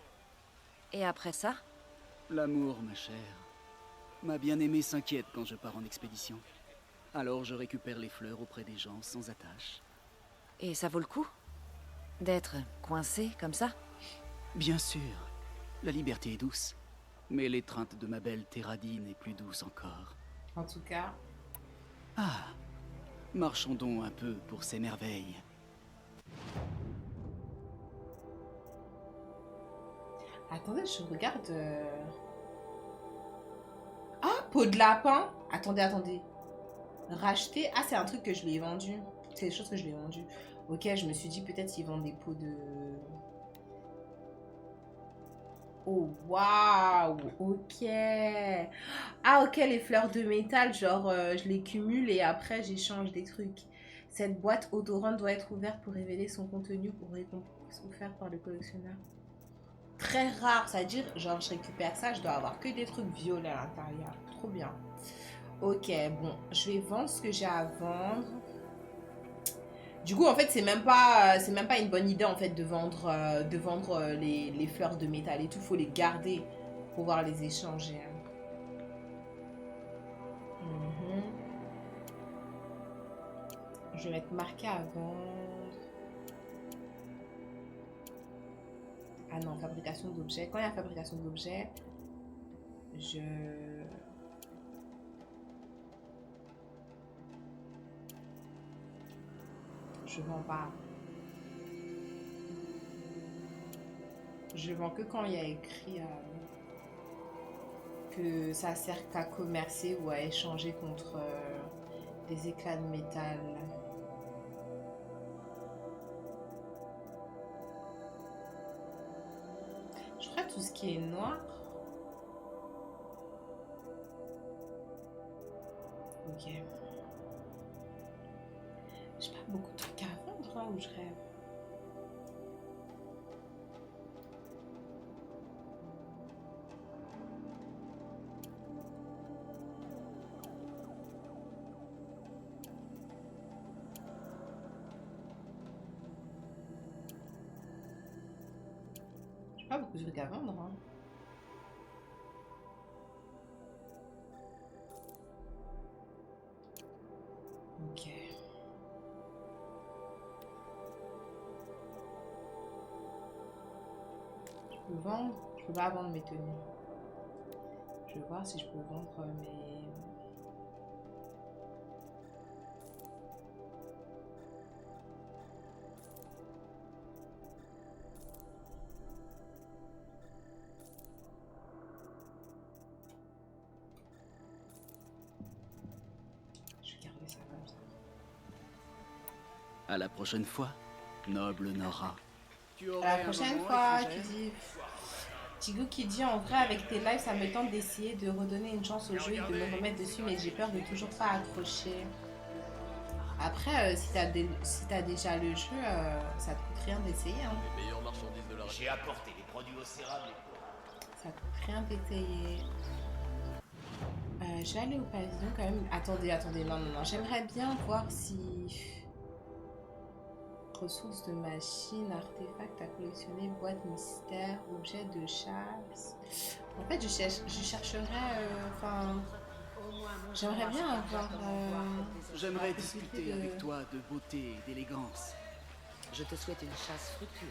Et après ça? L'amour, ma chère. Ma bien-aimée s'inquiète quand je pars en expédition. Alors je récupère les fleurs auprès des gens sans attache. Et ça vaut le coup? D'être coincé comme ça? Bien sûr. La liberté est douce. Mais l'étreinte de ma belle Théradine est plus douce encore. En tout cas... Ah, marchons donc un peu pour ces merveilles. Attendez, je regarde... Ah, peau de lapin. Attendez. Racheter. Ah, c'est un truc que je lui ai vendu. C'est des choses que je lui ai vendues. Ok, je me suis dit peut-être qu'ils vendent des peaux de... Oh, waouh. Ok. Ah, ok, les fleurs de métal, genre, je les cumule et après, j'échange des trucs. Cette boîte odorante doit être ouverte pour révéler son contenu pour récompense offerte par le collectionneur. Très rare, c'est-à-dire, genre, je récupère ça, je dois avoir que des trucs violets à l'intérieur. Trop bien. Ok, bon, je vais vendre ce que j'ai à vendre. Du coup, en fait, c'est même pas une bonne idée, en fait, de vendre les fleurs de métal et tout. Faut les garder pouvoir les échanger. Mhm. Je vais mettre marqué à vendre. Ah non, fabrication d'objets. Quand il y a fabrication d'objets, je vends pas. Je vends que quand il y a écrit que ça sert qu'à commercer ou à échanger contre des éclats de métal. Je ferai tout ce qui est noir. Ok. J'ai pas beaucoup de trucs à vendre hein, où je rêve. J'ai pas beaucoup de trucs à vendre. Hein. Ok. Je peux vendre. Je peux pas vendre mes tenues. Je vais voir si je peux vendre mes... Je vais garder ça comme ça. À la prochaine fois, noble Nora. À la prochaine fois, tu dis... Tigo qui dit en vrai avec tes lives ça me tente d'essayer de redonner une chance au jeu et de me remettre dessus mais j'ai peur de toujours pas accrocher. Après si t'as déjà le jeu ça te coûte rien d'essayer hein. Les meilleures marchandises de la J'ai apporté les produits au cérable. Ça te coûte rien d'essayer. Je vais aller au pavillon quand même. Attendez, non. J'aimerais bien voir si... Ressources de machines, artefacts à collectionner, boîtes mystères, objets de chasse. En fait, je chercherais... Enfin... J'aimerais bien avoir... J'aimerais discuter avec toi de beauté et d'élégance. Je te souhaite une chasse fructueuse.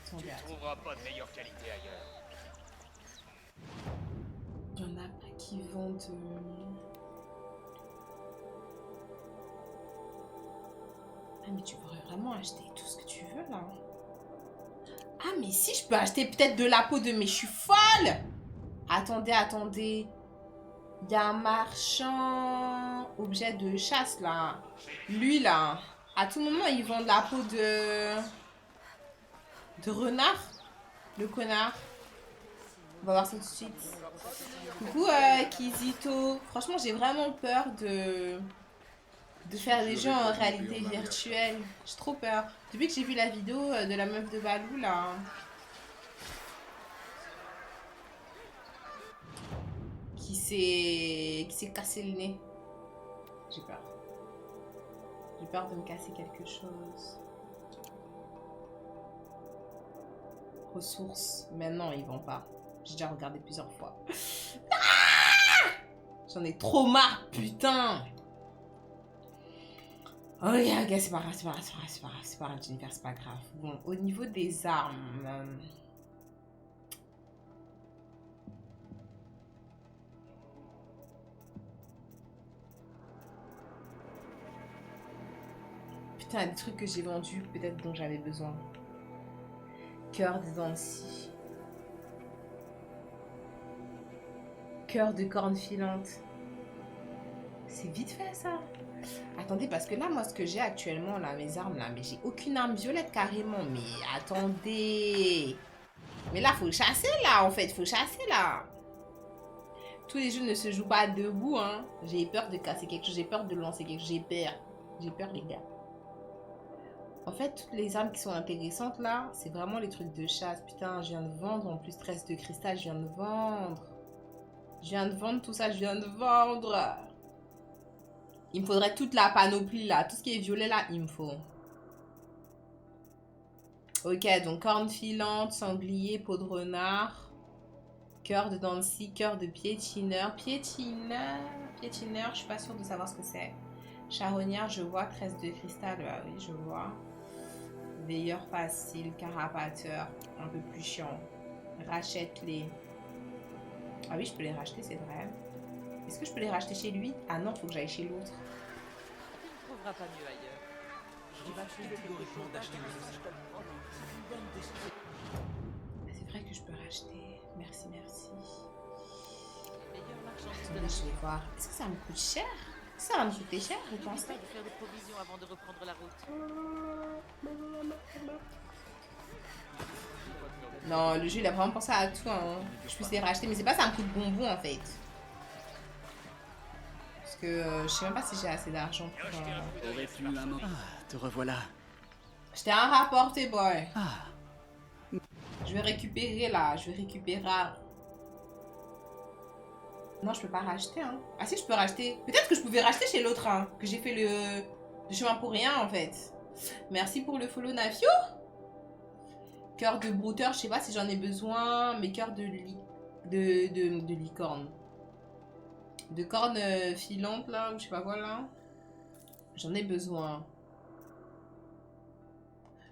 Attendez, Tu trouveras pas de meilleure qualité ailleurs. il y en a pas qui vendent... Ah mais tu pourrais vraiment acheter tout ce que tu veux là. Ah mais si je peux acheter peut-être de la peau de... Mais je suis folle. Attendez. Il y a un marchand objet de chasse là. Lui là. À tout moment il vend de la peau de renard. Le connard. On va voir ça tout de suite. Coucou Kizito. Franchement j'ai vraiment peur de faire des jeux en réalité virtuelle. J'ai trop peur. Depuis que j'ai vu la vidéo de la meuf de Balou là. Qui s'est cassé le nez. J'ai peur. J'ai peur de me casser quelque chose. Ressources. Mais non, ils vont pas. J'ai déjà regardé plusieurs fois. Ah! J'en ai trop marre, putain. Ok, c'est pas grave, Jennifer, c'est pas grave. Bon, au niveau des armes... Putain, des trucs que j'ai vendus, peut-être dont j'avais besoin. Cœur des dents de scie. Cœur de corne filante. C'est vite fait, ça. Attendez, parce que là, moi, ce que j'ai actuellement, là, mes armes, là, mais j'ai aucune arme violette, carrément. Mais attendez. Mais là, faut chasser, là, en fait. Faut chasser, là. Tous les jeux ne se jouent pas debout, hein. J'ai peur de casser quelque chose. J'ai peur de lancer quelque chose. J'ai peur. J'ai peur, les gars. En fait, toutes les armes qui sont intéressantes, là, c'est vraiment les trucs de chasse. Putain, je viens de vendre. En plus, 13 de cristal, je viens de vendre. Je viens de vendre tout ça. Je viens de vendre. Il me faudrait toute la panoplie là. Tout ce qui est violet là, il me faut. Ok, donc corne filante, sanglier, peau de renard. Cœur de Dancy, cœur de piétineur. Piétineur, je suis pas sûre de savoir ce que c'est. Charognard, je vois. Tresse de cristal, bah oui, je vois. Veilleur facile, carapateur, un peu plus chiant. Rachète-les. Ah oui, je peux les racheter, c'est vrai. Est-ce que je peux les racheter chez lui? Ah non, faut que j'aille chez l'autre. Tu ne trouveras pas mieux ailleurs. Je vais catégoriquement d'acheter C'est vrai que je peux racheter. Merci, merci. meilleure marchandise de Attendez, la je vais voir. Est-ce que ça me coûte cher? Ça va me coûter cher, je pense. de faire des provisions avant de reprendre la route. Non, le jeu, il a vraiment pensé à tout. Hein. Je puisse les racheter, mais c'est pas ça un coup de bonbon en fait. Parce que je sais même pas si j'ai assez d'argent pour. Aurais-tu un moment? Ah, te revoilà. Je t'ai un rapporté, boy. Ah, Je vais récupérer là. Je vais récupérer. Non, je peux pas racheter. Hein. Ah si, je peux racheter. Peut-être que je pouvais racheter chez l'autre. Hein, que j'ai fait le chemin pour rien en fait. Merci pour le follow, Nafio. Cœur de brouteur, je sais pas si j'en ai besoin. Mais cœur de licorne. De cornes filantes là, ou je sais pas quoi là. J'en ai besoin.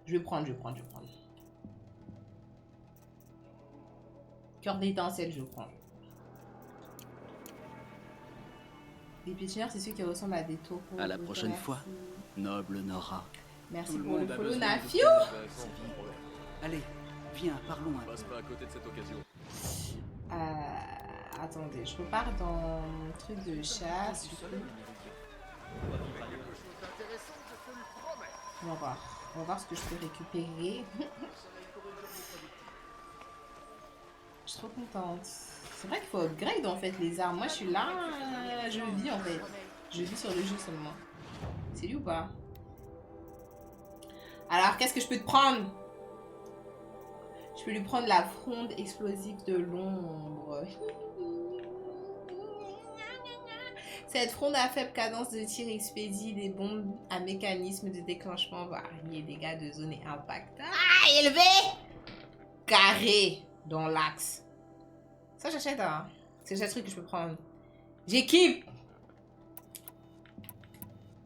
Je vais prendre. Cœur d'étincelle, je prends. Les pétinières, c'est ceux qui ressemblent à des taureaux. à la prochaine fois, noble Nora. Merci Tout le pour le monde a follow, besoin de Nafio. Allez, viens, parlons un peu. Passe pas à côté de cette occasion. Attendez, je repars dans mon truc de chasse. Du coup. On va voir. On va voir ce que je peux récupérer. Je suis trop contente. C'est vrai qu'il faut upgrade en fait les armes. Moi je suis là, je vis en fait. Je vis sur le jeu seulement. C'est lui ou pas? Alors qu'est-ce que je peux te prendre? Je peux lui prendre la fronde explosive de l'ombre. Cette fronde à faible cadence de tir expédie des bombes à mécanisme de déclenchement varié, dégâts de zone et impact. Ah, élevé! Carré dans l'axe. Ça, j'achète, hein. C'est le truc que je peux prendre. J'équipe!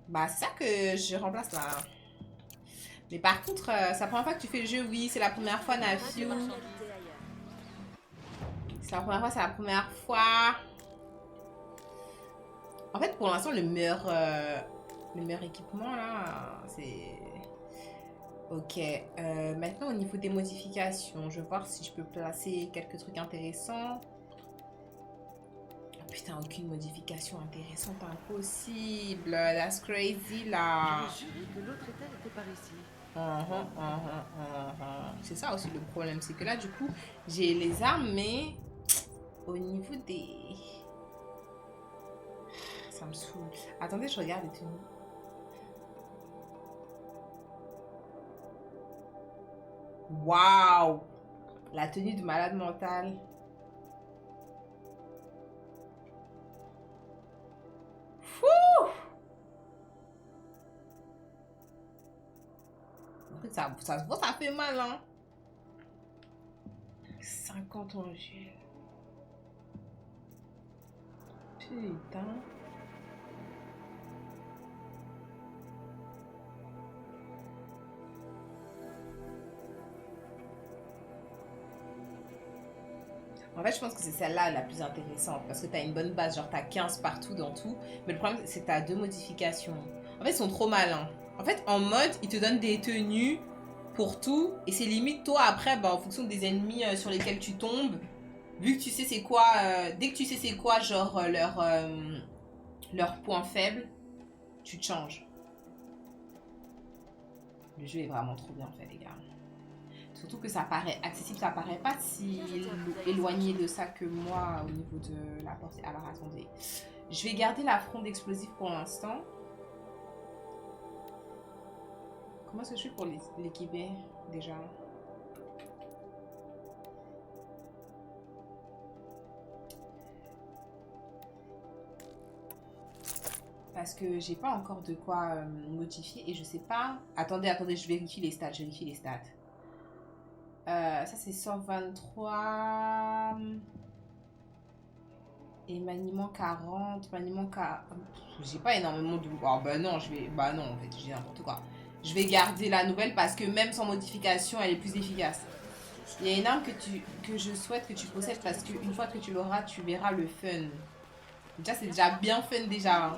Bah, c'est ça que je remplace là. Mais par contre, c'est la première fois que tu fais le jeu, oui. C'est la première fois, Nafio. C'est la première fois, c'est la première fois. En fait, pour l'instant, le meilleur équipement, là, c'est... Ok. Maintenant, au niveau des modifications, je vais voir si je peux placer quelques trucs intéressants. Oh, putain, aucune modification intéressante, impossible. That's crazy, là. Je jurais que l'autre étal était par ici. C'est ça aussi le problème, c'est que là, du coup, j'ai les armes, mais au niveau des... Ça me saoule. Attendez, je regarde les tenues. Waouh! La tenue de malade mental. Fou! Ça fait mal, hein? 50 en jeu. Putain. En fait, je pense que c'est celle-là la plus intéressante parce que tu as une bonne base, genre tu as 15 partout dans tout. Mais le problème, c'est que tu as 2 modifications. En fait, ils sont trop malins. En fait, en mode, ils te donnent des tenues pour tout. Et c'est limite, toi, après, bah, en fonction des ennemis sur lesquels tu tombes, vu que tu sais c'est quoi, dès que tu sais c'est quoi, genre leur point faible, tu te changes. Le jeu est vraiment trop bien fait, les gars. Surtout que ça paraît accessible, ça paraît pas si éloigné de ça que moi au niveau de la portée. Alors attendez, je vais garder la fronde explosive pour l'instant. Comment est-ce que je fais pour l'équiper déjà? Parce que j'ai pas encore de quoi modifier et je sais pas. Attendez, je vérifie les stats, Ça c'est 123. Et maniement 40, maniement 40. J'ai pas énormément de... Oh, bah non, je vais... Bah non, en fait, je dis n'importe quoi. Je vais garder la nouvelle parce que même sans modification, elle est plus efficace. Il y a une arme que je souhaite que tu possèdes parce qu'une fois que tu l'auras, tu verras le fun. Déjà, c'est déjà bien fun déjà. Hein.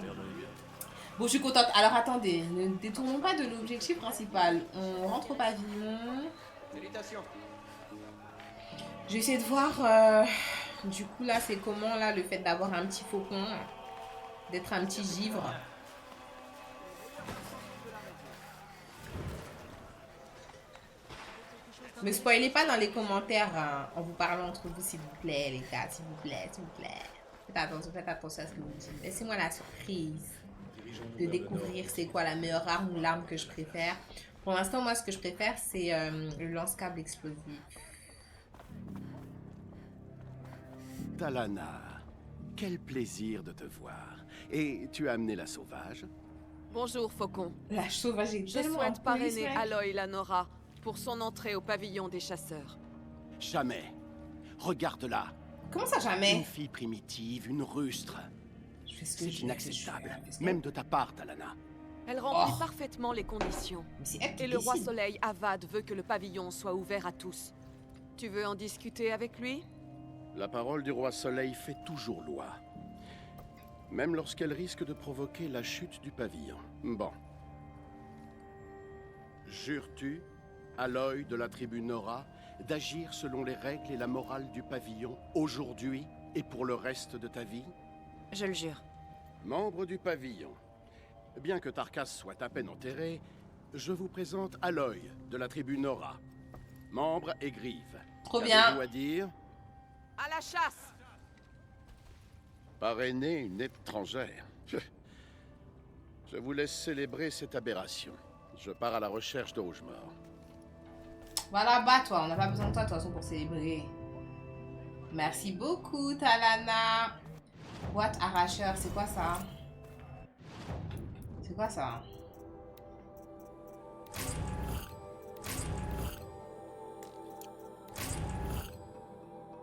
Bon, je suis contente. Alors, attendez. Ne détournons pas de l'objectif principal. On rentre au pavillon. Salutations. Je vais essayer de voir... Du coup, là, c'est comment, là, le fait d'avoir un petit faucon, d'être un petit givre. Ne spoilez pas dans les commentaires hein, en vous parlant entre vous, s'il vous plaît, les gars, s'il vous plaît, s'il vous plaît. Faites attention à ce que vous dites. Laissez-moi la surprise de découvrir c'est quoi la meilleure arme ou l'arme que je préfère. Pour l'instant, moi, ce que je préfère, c'est le lance-câble explosif. Talana, quel plaisir de te voir. Et tu as amené la sauvage? Bonjour, Faucon. La sauvage est Je tellement souhaite parrainer police, Aloy Lanora pour son entrée au pavillon des chasseurs. Jamais. Regarde-la. Comment ça, jamais? Une fille primitive, une rustre. C'est inacceptable. Même de ta part, Talana. Elle remplit parfaitement les conditions. Et le roi Soleil Avad veut que le pavillon soit ouvert à tous. Tu veux en discuter avec lui? La parole du roi Soleil fait toujours loi. Même lorsqu'elle risque de provoquer la chute du pavillon. Bon. Jures-tu, Aloy de la tribu Nora, d'agir selon les règles et la morale du pavillon aujourd'hui et pour le reste de ta vie? Je le jure. Membre du pavillon. Bien que Tarkas soit à peine enterré, je vous présente Aloy de la tribu Nora. Membre et Grive. Trop bien. Qu'avez-vous à dire? À la chasse! Parrainer une étrangère. Je vous laisse célébrer cette aberration. Je pars à la recherche de Rougemort. Voilà, bah toi, on n'a pas besoin de toi de toute façon pour célébrer. Merci beaucoup, Talana. Boîte arracheur, c'est quoi ça? C'est quoi ça?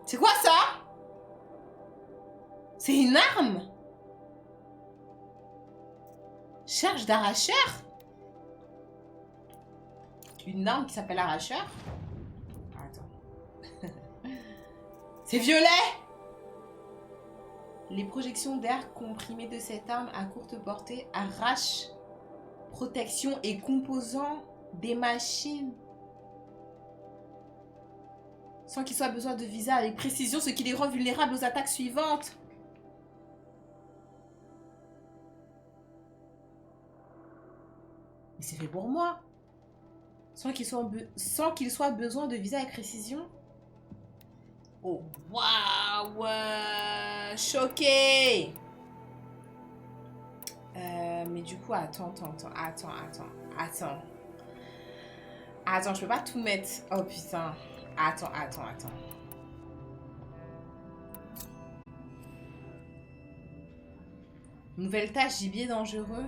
C'est quoi ça? C'est une arme? Charge d'arracheur? Une arme qui s'appelle arracheur? Attends. C'est violet! Les projections d'air comprimées de cette arme à courte portée arrachent protection et composants des machines. Sans qu'il soit besoin de viser avec précision, ce qui les rend vulnérables aux attaques suivantes. Mais c'est fait pour moi. Sans qu'il soit besoin de viser avec précision. Oh, waouh! Choqué! Mais du coup, attends, je peux pas tout mettre. Oh putain. Attends. Nouvelle tâche, gibier dangereux.